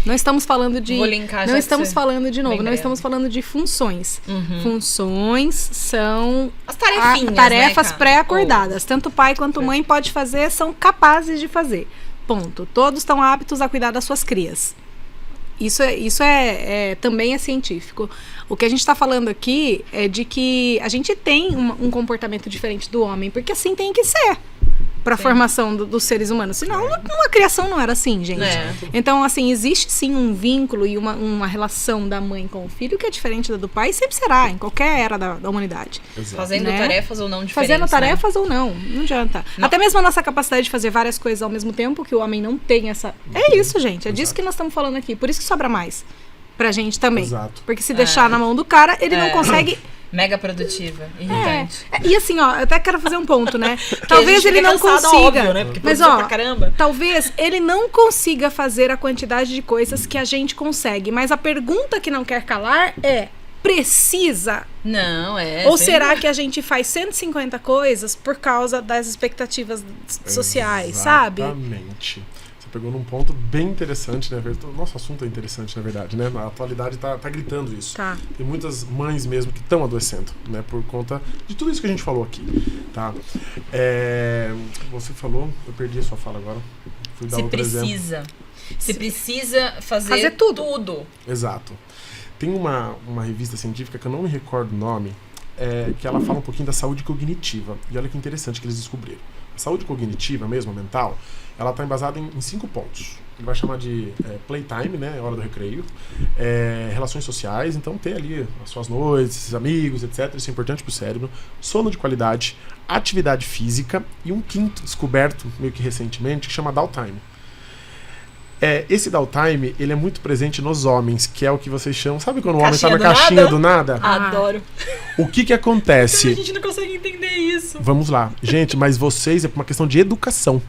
Não estamos falando de. Vou linkar já não que estamos você falando de novo, não lembrei. estamos falando de funções. Funções são As tarefinhas, tarefas né, pré-acordadas. Tanto pai quanto mãe pode fazer, são capazes de fazer. Ponto. Todos estão aptos a cuidar das suas crias. Isso também é científico. O que a gente está falando aqui é de que a gente tem um comportamento diferente do homem, porque assim tem que ser para a formação dos seres humanos. Senão, a criação não era assim, gente. Então, assim, existe sim um vínculo e uma relação da mãe com o filho que é diferente da do pai, e sempre será, em qualquer era da humanidade. Exato. Fazendo tarefas ou não diferentes. Fazendo tarefas ou não adianta. Não. Até mesmo a nossa capacidade de fazer várias coisas ao mesmo tempo, que o homem não tem essa... É isso, gente. É disso que nós estamos falando aqui. Por isso que sobra mais pra gente também. Exato. Porque se deixar na mão do cara, ele não consegue... Mega produtiva, irritante. E assim, ó, eu até quero fazer um ponto, né? Talvez ele não consiga. Óbvio, né? Porque mas, pra caramba. talvez ele não consiga fazer a quantidade de coisas que a gente consegue. Mas a pergunta que não quer calar é: precisa? Não, Ou será que a gente faz 150 coisas por causa das expectativas sociais, sabe? Exatamente. Você pegou num ponto bem interessante, né? O nosso assunto é interessante, na verdade, né? A atualidade tá gritando isso. Tá. Tem muitas mães mesmo que estão adoecendo, né? Por conta de tudo isso que a gente falou aqui, tá? Você falou, eu perdi a sua fala agora. Fui dar outro exemplo. Se precisa fazer tudo. Exato. Tem uma revista científica que eu não me recordo o nome, que ela fala um pouquinho da saúde cognitiva. E olha que interessante que eles descobriram. A saúde cognitiva mesmo, a mental, ela está embasada em 5 pontos. Ele vai chamar de playtime, né, hora do recreio, relações sociais, então ter ali as suas noites, amigos, etc. Isso é importante para o cérebro. Sono de qualidade, atividade física e um quinto descoberto meio que recentemente que chama downtime. Esse downtime, ele é muito presente nos homens, que é o que vocês chamam... Sabe quando o homem tá na caixinha do nada? Adoro. O que acontece? A gente não consegue entender isso. Vamos lá. Gente, mas vocês é por uma questão de educação.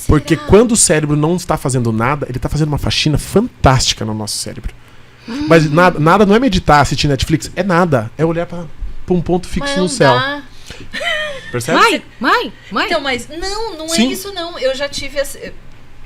Porque quando o cérebro não está fazendo nada, ele está fazendo uma faxina fantástica no nosso cérebro. Mas nada não é meditar, assistir Netflix, é nada. É olhar para um ponto fixo no céu. Percebe? Mãe! Então, mas não é isso não. Eu já tive...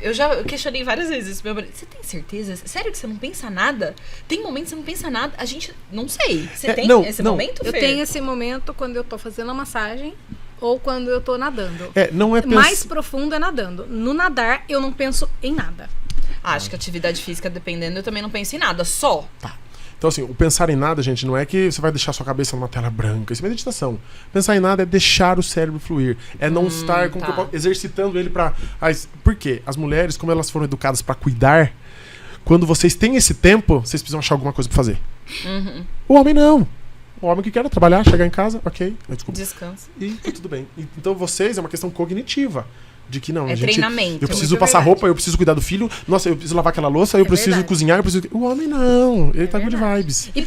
Eu já questionei várias vezes. Meu marido, você tem certeza? Sério que você não pensa nada? Tem momentos que você não pensa nada? A gente... Não sei. Você tem esse momento, Fer? Eu tenho esse momento quando eu tô fazendo a massagem ou quando eu tô nadando. Não é mais profundo é nadando. No nadar, eu não penso em nada. Acho que atividade física, dependendo, eu também não penso em nada. Só. Tá. Então, assim, o pensar em nada, gente, não é que você vai deixar sua cabeça numa tela branca. Isso é meditação. Pensar em nada é deixar o cérebro fluir. É não estar exercitando ele pra... Por quê? As mulheres, como elas foram educadas pra cuidar, quando vocês têm esse tempo, vocês precisam achar alguma coisa pra fazer. O homem não. O homem que quer trabalhar, chegar em casa, ok. Desculpa. Descansa. E tudo bem. Então vocês, é uma questão cognitiva. De que não, treinamento. Eu preciso passar roupa, eu preciso cuidar do filho. Nossa, eu preciso lavar aquela louça, eu preciso cozinhar, eu preciso... O homem não, ele tá good vibes. E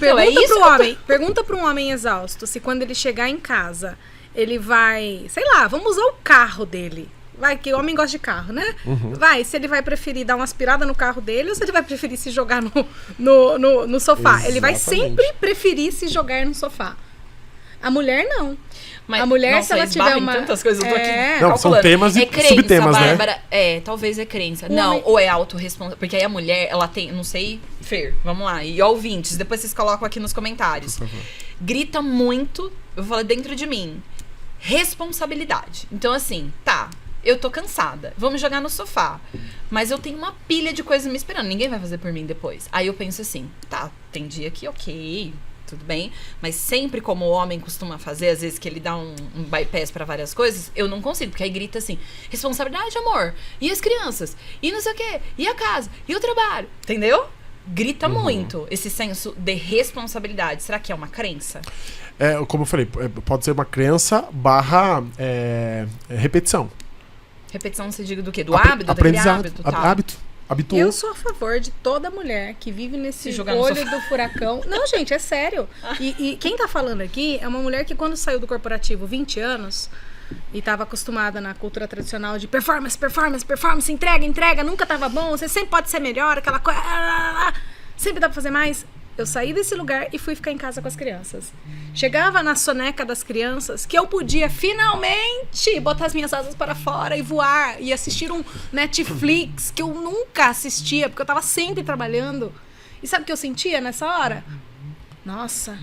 pergunta pro homem exausto se quando ele chegar em casa, ele vai, sei lá, vamos usar o carro dele. Vai, que o homem gosta de carro, né? Vai, se ele vai preferir dar uma aspirada no carro dele ou se ele vai preferir se jogar no sofá. Exatamente. Ele vai sempre preferir se jogar no sofá. A mulher não. Mas, a mulher, nossa, se ela tiver uma... tantas coisas, eu tô aqui Não, calculando. são temas e crença, subtemas, Bárbara, né? Talvez é crença. O Não, homem... ou é autorresponsável. Porque aí a mulher, ela tem, não sei, Fer, vamos lá. E ouvintes, depois vocês colocam aqui nos comentários. Grita muito, eu vou falar dentro de mim, responsabilidade. Então assim, tá, eu tô cansada, vamos jogar no sofá. Mas eu tenho uma pilha de coisas me esperando, ninguém vai fazer por mim depois. Aí eu penso assim, tá, tem dia que ok... Tudo bem, mas sempre como o homem costuma fazer, às vezes que ele dá um bypass pra várias coisas, eu não consigo, porque aí grita assim, responsabilidade, amor, e as crianças, e não sei o quê, e a casa, e o trabalho, entendeu? Grita muito esse senso de responsabilidade. Será que é uma crença? Como eu falei, pode ser uma crença barra repetição. Repetição, você diga do quê? Do hábito? Aprendizado, Hábito. Habituou. Eu sou a favor de toda mulher que vive nesse olho do furacão. Não, gente, é sério. E quem tá falando aqui é uma mulher que quando saiu do corporativo 20 anos e tava acostumada na cultura tradicional de performance, entrega, nunca tava bom, você sempre pode ser melhor, aquela coisa, sempre dá pra fazer mais. Eu saí desse lugar e fui ficar em casa com as crianças. Chegava na soneca das crianças que eu podia finalmente botar as minhas asas para fora e voar e assistir um Netflix que eu nunca assistia, porque eu tava sempre trabalhando. E sabe o que eu sentia nessa hora? Nossa,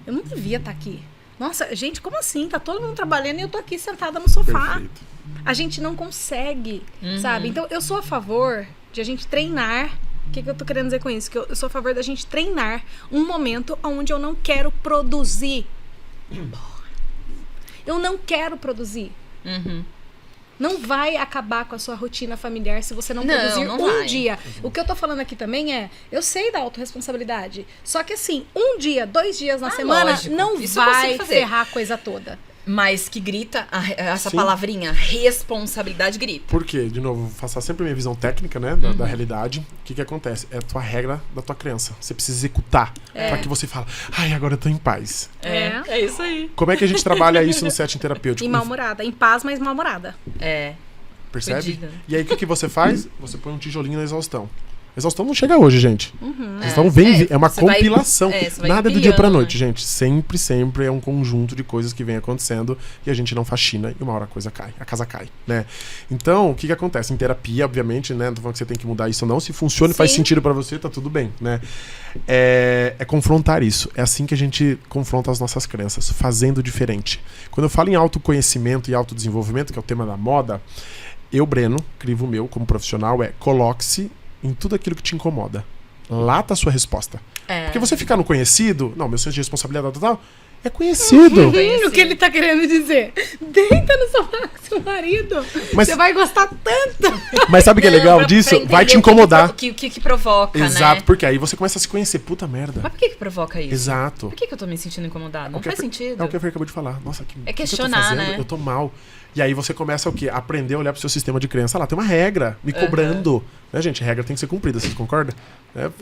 eu não devia estar aqui. Nossa, gente, como assim? Tá todo mundo trabalhando e eu tô aqui sentada no sofá. Perfeito. A gente não consegue, sabe? Então, eu sou a favor de a gente treinar. O que eu tô querendo dizer com isso? Que eu sou a favor da gente treinar um momento onde eu não quero produzir. Eu não quero produzir. Não vai acabar com a sua rotina familiar se você não produzir um dia. O que eu tô falando aqui também eu sei da autorresponsabilidade. Só que assim, um dia, 2 dias na semana, lógico. não Isso eu vai consigo fazer. Ferrar a coisa toda. Mas que grita, essa Sim. palavrinha, responsabilidade grita. Por quê? De novo, vou passar sempre a minha visão técnica, né? Da realidade. O que acontece? É a tua regra da tua crença. Você precisa executar. Pra que você fale, ai, agora eu tô em paz. É isso aí. Como é que a gente trabalha isso no setting terapêutico? E mal-humorada. Em paz, mas mal-humorada. Percebe? Fedida. E aí, o que você faz? Você põe um tijolinho na exaustão. A exaustão não chega hoje, gente. A exaustão vem, é uma você vai- compilação. você vai Nada é do dia pra empilhando, noite, né? gente. Sempre é um conjunto de coisas que vem acontecendo e a gente não faxina e uma hora a coisa cai, a casa cai, né? Então, o que acontece? Em terapia, obviamente, né? Não tô falando que você tem que mudar isso ou não. Se funciona e faz sentido pra você, tá tudo bem, né? É confrontar isso. É assim que a gente confronta as nossas crenças, fazendo diferente. Quando eu falo em autoconhecimento e autodesenvolvimento, que é o tema da moda, eu, Breno, crivo meu como profissional, coloque-se em tudo aquilo que te incomoda. Lá tá a sua resposta. Porque você ficar no conhecido, não, meu senso de responsabilidade tal, é conhecido. O que ele tá querendo dizer? Deita no sofá com seu marido. Mas- Você vai gostar tanto. Mas sabe o que é legal disso? Vai te incomodar. O que provoca, Exato, né? porque aí você começa a se conhecer. Puta merda. Mas por que provoca isso? Exato. Por que eu tô me sentindo incomodada? Não É o que faz a Fer- sentido. É o que a Fer acabou de falar. Nossa, que que questionar, eu tô fazendo? né? Eu tô mal. E aí você começa o quê? Aprender a olhar pro seu sistema de crença. Lá, tem uma regra me cobrando. Né, gente? Regra tem que ser cumprida, vocês concordam?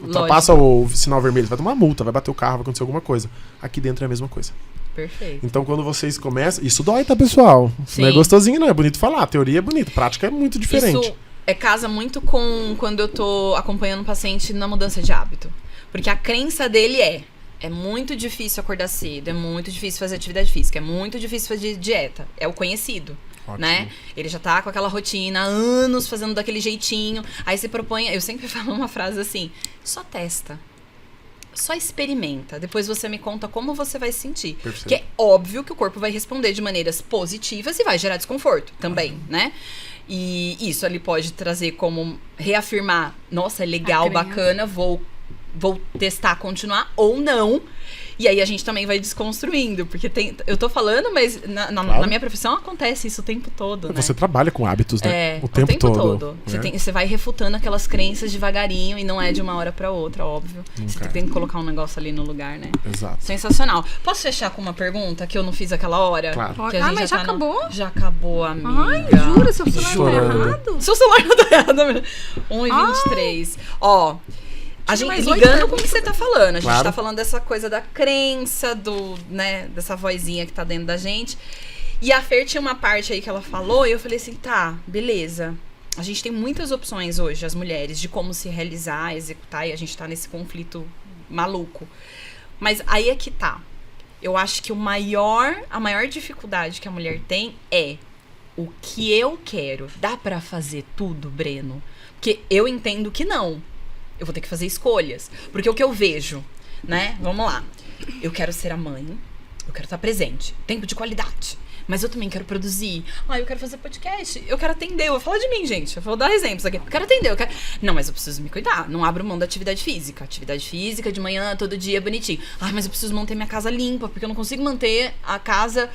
Ultrapassa o sinal vermelho, vai tomar multa, vai bater o carro, vai acontecer alguma coisa. Aqui dentro é a mesma coisa. Perfeito. Então, quando vocês começam... Isso dói, tá, pessoal? Sim. Não é gostosinho, não. É bonito falar. A teoria é bonita. Prática é muito diferente. Isso casa muito com quando eu tô acompanhando um paciente na mudança de hábito. Porque a crença dele é muito difícil acordar cedo, é muito difícil fazer atividade física, é muito difícil fazer dieta. É o conhecido. Ótimo. Né? Ele já tá com aquela rotina há anos fazendo daquele jeitinho. Aí se propõe, eu sempre falo uma frase assim: só testa. Só experimenta. Depois você me conta como você vai se sentir. Perfeito. Porque é óbvio que o corpo vai responder de maneiras positivas e vai gerar desconforto também, né? E isso ele pode trazer como reafirmar: nossa, é legal, A crença. bacana, vou vou testar, continuar ou não. E aí a gente também vai desconstruindo, porque eu tô falando, mas na minha profissão acontece isso o tempo todo, né? Você trabalha com hábitos, né? O tempo todo. Você vai refutando aquelas crenças devagarinho e não é de uma hora pra outra, óbvio. Você tem que colocar um negócio ali no lugar, né? Exato. Sensacional. Posso fechar com uma pergunta que eu não fiz aquela hora? Claro. Que a gente mas já acabou? Já acabou, amiga. Ai, jura? Seu celular tá errado? Seu celular não tá errado. 1h23. Ó... A gente ligando com o que você tá falando. A gente tá falando dessa coisa da crença, dessa vozinha que tá dentro da gente. E a Fer tinha uma parte aí que ela falou, e eu falei assim, tá, beleza. A gente tem muitas opções hoje, as mulheres, de como se realizar, executar, e a gente tá nesse conflito maluco. Mas aí é que tá. Eu acho que a maior dificuldade que a mulher tem é o que eu quero. Dá pra fazer tudo, Breno? Porque eu entendo que não. Eu vou ter que fazer escolhas. Porque o que eu vejo, né? Vamos lá. Eu quero ser a mãe. Eu quero estar presente. Tempo de qualidade. Mas eu também quero produzir. Eu quero fazer podcast. Eu quero atender. Eu vou falar de mim, gente. Eu vou dar exemplos aqui. Eu quero atender. Não, mas eu preciso me cuidar. Não abro mão da atividade física. Atividade física de manhã, todo dia, bonitinho. Mas eu preciso manter minha casa limpa. Porque eu não consigo manter a casa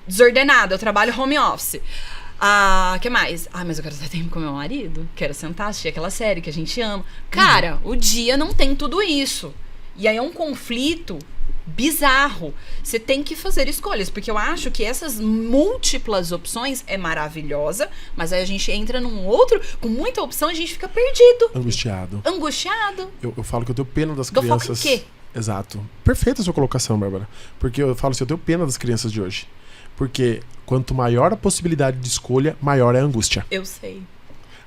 desordenada. Eu trabalho home office. Que mais? Mas eu quero ter tempo com meu marido. Quero sentar, assistir aquela série que a gente ama. Cara, o dia não tem tudo isso. E aí é um conflito bizarro. Você tem que fazer escolhas. Porque eu acho que essas múltiplas opções é maravilhosa. Mas aí a gente entra num outro, com muita opção, a gente fica perdido. Angustiado. Eu falo que eu tenho pena das Dou crianças. Foco em quê? Exato. Perfeita a sua colocação, Bárbara. Porque eu falo assim, eu tenho pena das crianças de hoje. Porque quanto maior a possibilidade de escolha, maior é a angústia. Eu sei.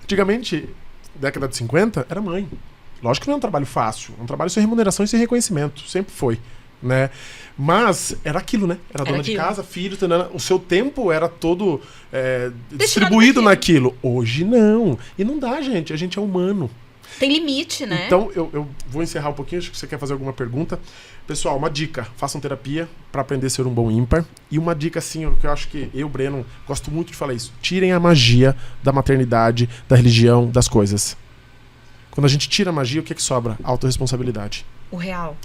Antigamente, década de 50, era mãe. Lógico que não é um trabalho fácil. É um trabalho sem remuneração e sem reconhecimento. Sempre foi, né? Mas era aquilo, né? Era dona de casa, filho, o seu tempo era todo distribuído naquilo. Hoje não. E não dá, gente. A gente é humano. Tem limite, né? Então, eu vou encerrar um pouquinho. Acho que você quer fazer alguma pergunta. Pessoal, uma dica. Façam terapia para aprender a ser um bom ímpar. E uma dica, assim, que eu acho que eu, Breno, gosto muito de falar isso. Tirem a magia da maternidade, da religião, das coisas. Quando a gente tira a magia, o que sobra? Autorresponsabilidade. O real.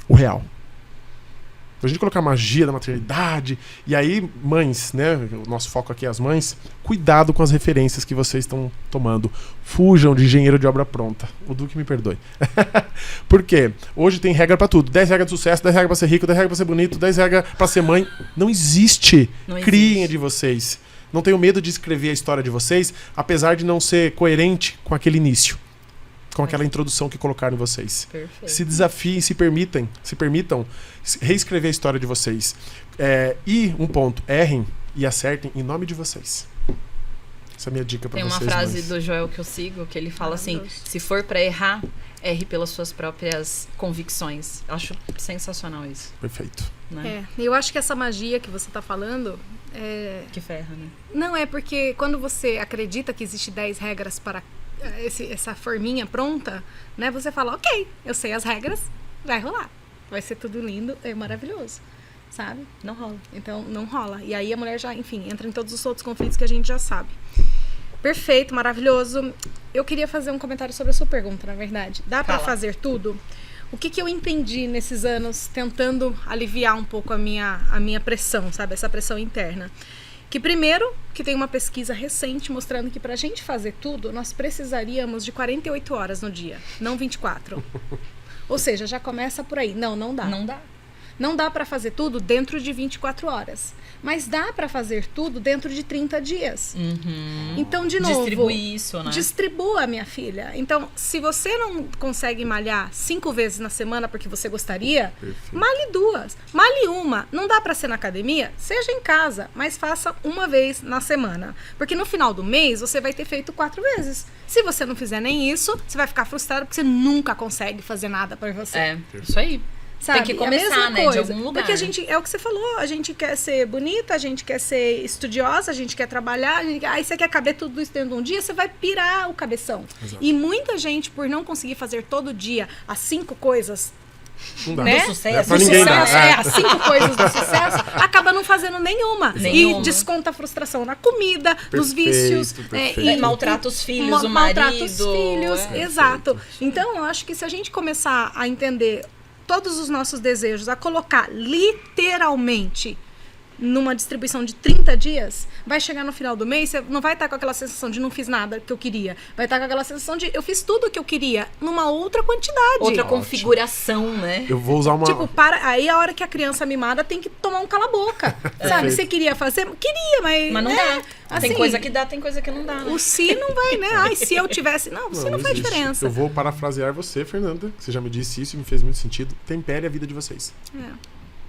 Pra gente colocar a magia da maternidade. E aí, mães, né? O nosso foco aqui é as mães. Cuidado com as referências que vocês estão tomando. Fujam de engenheiro de obra pronta. O Duque me perdoe. Por quê? Hoje tem regra pra tudo. 10 regras de sucesso, 10 regras pra ser rico, 10 regras pra ser bonito, 10 regras pra ser mãe. Não existe. Criem de vocês. Não tenham medo de escrever a história de vocês, apesar de não ser coerente com aquele início. Com aquela introdução que colocaram em vocês. Perfeito. Se desafiem, se permitam reescrever a história de vocês. E um ponto, errem e acertem em nome de vocês. Essa é a minha dica pra vocês. Tem uma frase do Joel que eu sigo, que ele fala assim, se for pra errar, erre pelas suas próprias convicções. Eu acho sensacional isso. Perfeito. Né? Eu acho que essa magia que você tá falando... Que ferra, né? Não, é porque quando você acredita que existe 10 regras para essa forminha pronta, né? Você fala, ok, eu sei as regras, vai rolar. Vai ser tudo lindo, é maravilhoso, sabe? Não rola. Então, não rola. E aí a mulher já, enfim, entra em todos os outros conflitos que a gente já sabe. Perfeito, maravilhoso. Eu queria fazer um comentário sobre a sua pergunta, na verdade. Dá pra fazer tudo? O que eu entendi nesses anos tentando aliviar um pouco a minha pressão, sabe? Essa pressão interna. Que primeiro, que tem uma pesquisa recente mostrando que pra gente fazer tudo, nós precisaríamos de 48 horas no dia, não 24. Ou seja, já começa por aí. Não dá. Não dá. Não dá pra fazer tudo dentro de 24 horas. Mas dá pra fazer tudo dentro de 30 dias. Uhum. Então, de novo... Distribui isso, né? Distribua, minha filha. Então, se você não consegue malhar 5 vezes na semana porque você gostaria, malhe 2, malhe 1. Não dá pra ser na academia? Seja em casa, mas faça 1 vez na semana. Porque no final do mês, você vai ter feito 4 vezes. Se você não fizer nem isso, você vai ficar frustrado porque você nunca consegue fazer nada por você. Isso aí. Sabe? Tem que começar, né? De algum lugar. Porque a gente, é o que você falou, a gente quer ser bonita, a gente quer ser estudiosa, a gente quer trabalhar, aí você quer caber tudo isso dentro de um dia, você vai pirar o cabeção. Exato. E muita gente, por não conseguir fazer todo dia as 5 coisas, Não dá. Né? Do sucesso. Pra ninguém dá. As 5 coisas do sucesso, acaba não fazendo nenhuma. E desconta a frustração na comida, nos vícios. Perfeito. E maltrata os filhos, o marido. Maltrata os filhos, exato. Então, eu acho que se a gente começar a entender todos os nossos desejos, a colocar literalmente numa distribuição de 30 dias, vai chegar no final do mês, você não vai estar com aquela sensação de não fiz nada que eu queria. Vai estar com aquela sensação de eu fiz tudo o que eu queria numa outra quantidade. Outra configuração, né? Eu vou usar uma... Tipo, aí a hora que a criança mimada tem que tomar um cala-boca. Sabe? Você queria fazer? Queria, mas não né? dá. Assim, tem coisa que dá, tem coisa que não dá. Né? O se não vai, né? Ai, se eu tivesse... Não faz existe. diferença. Eu vou parafrasear você, Fernanda, que você já me disse isso e me fez muito sentido. Tempere a vida de vocês.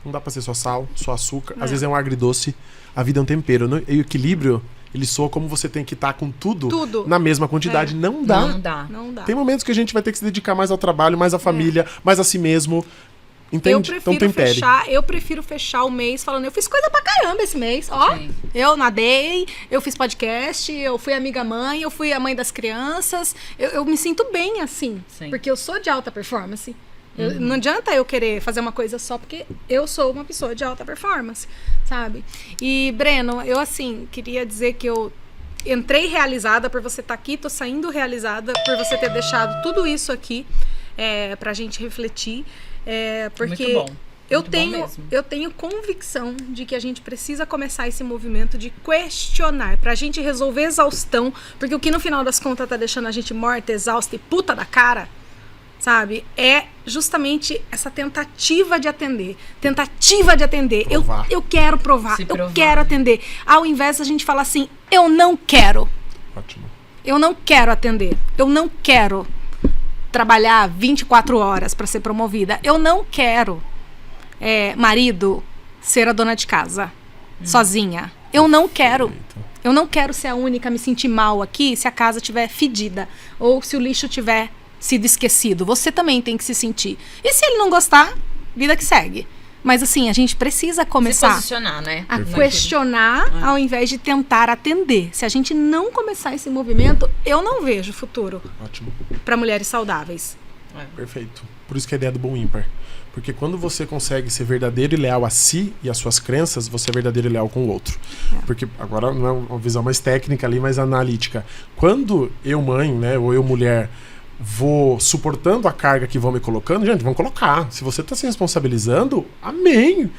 Não dá pra ser só sal, só açúcar. Às vezes é um agridoce. A vida é um tempero. E o equilíbrio, ele soa como você tem que estar com tudo na mesma quantidade. Não dá. Não dá. Tem momentos que a gente vai ter que se dedicar mais ao trabalho, mais à família, mais a si mesmo. Entende? Então tempere. Eu prefiro fechar o mês falando, eu fiz coisa pra caramba esse mês. Ó, eu nadei, eu fiz podcast, eu fui amiga mãe, eu fui a mãe das crianças. Eu me sinto bem assim. Sim. Porque eu sou de alta performance. Não adianta eu querer fazer uma coisa só porque eu sou uma pessoa de alta performance, sabe? E, Breno, eu, assim, queria dizer que eu entrei realizada por você estar aqui, tô saindo realizada por você ter deixado tudo isso aqui pra gente refletir. Porque muito bom. Eu tenho convicção de que a gente precisa começar esse movimento de questionar, pra gente resolver exaustão, porque o que no final das contas tá deixando a gente morta, exausta e puta da cara, sabe? É justamente essa tentativa de atender. Eu quero provar, eu quero atender. Ao invés da gente falar assim, eu não quero. Ótimo. Eu não quero atender. Eu não quero trabalhar 24 horas para ser promovida. Eu não quero, marido, ser a dona de casa, sozinha. Eu não quero. Eu não quero ser a única a me sentir mal aqui se a casa estiver fedida ou se o lixo tiver sido esquecido. Você também tem que se sentir. E se ele não gostar, vida que segue. Mas assim, a gente precisa começar se posicionar, né? A questionar ao invés de tentar atender. Se a gente não começar esse movimento, eu não vejo futuro para mulheres saudáveis. Perfeito. Por isso que a ideia do bom ímpar. Porque quando você consegue ser verdadeiro e leal a si e às suas crenças, você é verdadeiro e leal com o outro. Porque agora não é uma visão mais técnica ali, mais analítica. Quando eu, mãe, né, ou eu, mulher, vou suportando a carga que vão me colocando, gente, vão colocar. Se você está se responsabilizando, amém.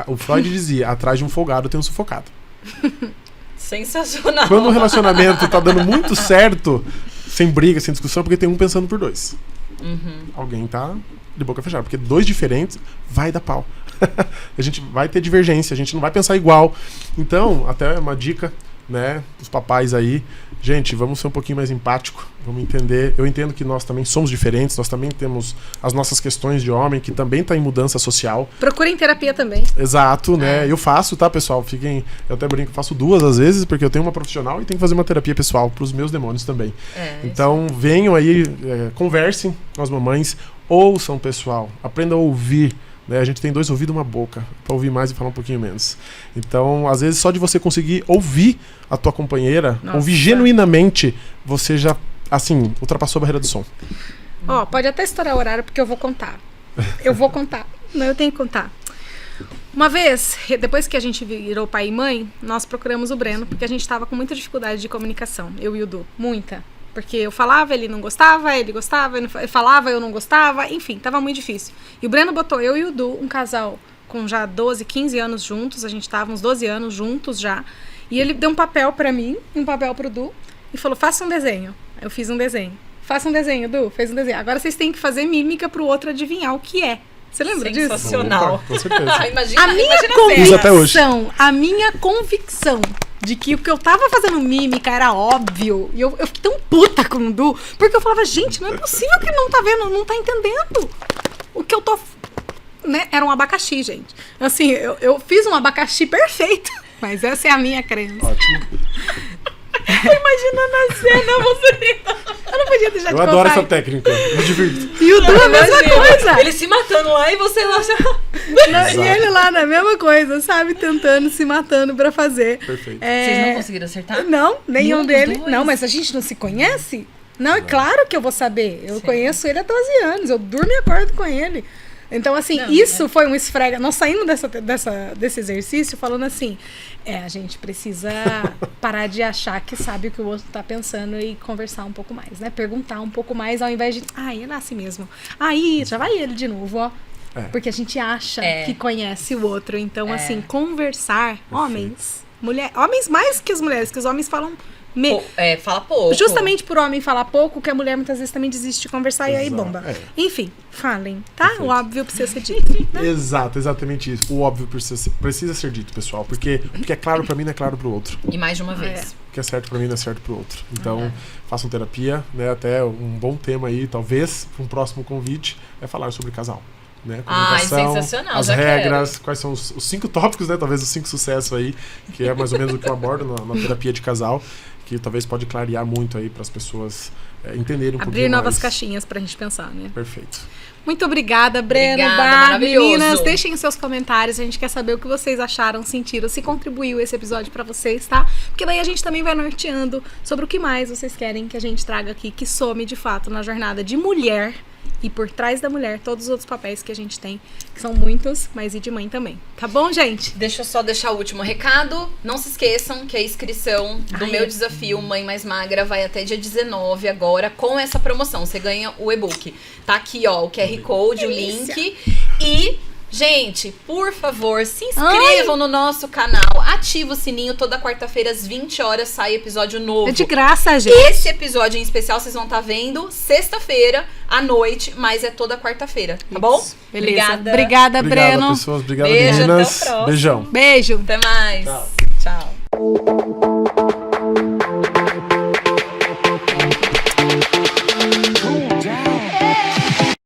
O Freud dizia, atrás de um folgado tem um sufocado. Sensacional. Quando o relacionamento tá dando muito certo, sem briga, sem discussão, porque tem um pensando por dois. Alguém tá de boca fechada, porque dois diferentes vai dar pau. A gente vai ter divergência, a gente não vai pensar igual. Então, até uma dica, né, os papais aí, gente, vamos ser um pouquinho mais empático, vamos entender. Eu entendo que nós também somos diferentes, nós também temos as nossas questões de homem, que também está em mudança social. Procurem terapia também. Exato, né? Eu faço, tá, pessoal? Eu até brinco, faço 2 às vezes, porque eu tenho uma profissional e tenho que fazer uma terapia pessoal para os meus demônios também. Então, venham aí, conversem com as mamães, ouçam, pessoal, aprendam a ouvir. Né? A gente tem 2 ouvidos e uma boca para ouvir mais e falar um pouquinho menos. Então, às vezes, só de você conseguir ouvir a tua companheira, ouvir genuinamente, você já, assim, ultrapassou a barreira do som. Pode até estourar o horário, porque eu vou contar. Não, eu tenho que contar. Uma vez, depois que a gente virou pai e mãe, nós procuramos o Breno, porque a gente estava com muita dificuldade de comunicação, eu e o Du, muita. Porque eu falava, ele não gostava, ele gostava, ele falava, eu não gostava, enfim, tava muito difícil. E o Breno botou eu e o Du, um casal com já 12, 15 anos juntos, a gente tava uns 12 anos juntos já, e ele deu um papel pra mim, um papel pro Du, e falou, faça um desenho. Eu fiz um desenho. Faça um desenho, Du, fez um desenho. Agora vocês têm que fazer mímica pro outro adivinhar o que é. Você lembra disso? Sensacional. Com certeza. Imagina A minha convicção de que o que eu tava fazendo mímica era óbvio. E eu fiquei tão puta com o Du, porque eu falava, gente, não é possível que ele não tá vendo, não tá entendendo o que eu tô... Né? Era um abacaxi, gente. Assim, eu fiz um abacaxi perfeito, mas essa é a minha crença. Ótimo. Imaginando a cena, você... Eu não podia deixar de Eu contar. adoro essa técnica, me divirto. E o Du a mesma coisa. Ele se matando lá e você lá... E ele lá na mesma coisa, sabe? Tentando, se matando pra fazer. Perfeito. Vocês não conseguiram acertar? Não, nenhum Nenhum deles. dos dois? Não, mas a gente não se conhece? Não, é claro que eu vou saber. Eu conheço ele há 12 anos. Eu durmo e acordo com ele. Então, assim, isso foi um esfrega. Nós saímos desse exercício falando assim, a gente precisa parar de achar que sabe o que o outro tá pensando e conversar um pouco mais, né? Perguntar um pouco mais ao invés de, ele é assim mesmo. Aí, já vai ele de novo, ó. Porque a gente acha que conhece o outro. Então, assim, conversar, homens mais que as mulheres, que os homens falam fala pouco. Justamente por homem falar pouco, que a mulher muitas vezes também desiste de conversar e aí bomba. Enfim, falem, tá? Perfeito. O óbvio precisa ser dito. Né? Exato, exatamente isso. O óbvio precisa ser dito, pessoal. Porque é claro pra mim, não é claro pro outro. E mais de uma vez. O que é certo pra mim não é certo pro outro. Então, façam terapia, né? Até um bom tema aí, talvez, para um próximo convite, é falar sobre casal. Né? Sensacional. As regras, quais são os 5 tópicos, né? Talvez os 5 sucessos aí, que é mais ou menos o que eu abordo na terapia de casal, que talvez pode clarear muito aí para as pessoas entenderem um pouquinho mais. Abrir novas caixinhas pra gente pensar, né? Perfeito. Muito obrigada, Breno, meninas, deixem os seus comentários, a gente quer saber o que vocês acharam, sentiram, se contribuiu esse episódio pra vocês, tá? Porque daí a gente também vai norteando sobre o que mais vocês querem que a gente traga aqui, que some de fato na jornada de mulher e por trás da mulher, todos os outros papéis que a gente tem, que são muitos, mas e de mãe também. Tá bom, gente? Deixa eu só deixar o último recado. Não se esqueçam que a inscrição do meu desafio Mãe Mais Magra vai até dia 19 agora, com essa promoção. Você ganha o e-book. Tá aqui, ó, o QR Code, o link. E... gente, por favor, se inscrevam no nosso canal, ativa o sininho, toda quarta-feira às 20 horas sai episódio novo. É de graça, gente. Esse episódio em especial vocês vão estar vendo sexta-feira à noite, mas é toda quarta-feira, tá bom? Beleza. Obrigada, Breno. Pessoas. Obrigado, beijo, meninas. até o próximo. Beijão. Beijo. Até mais. Tchau.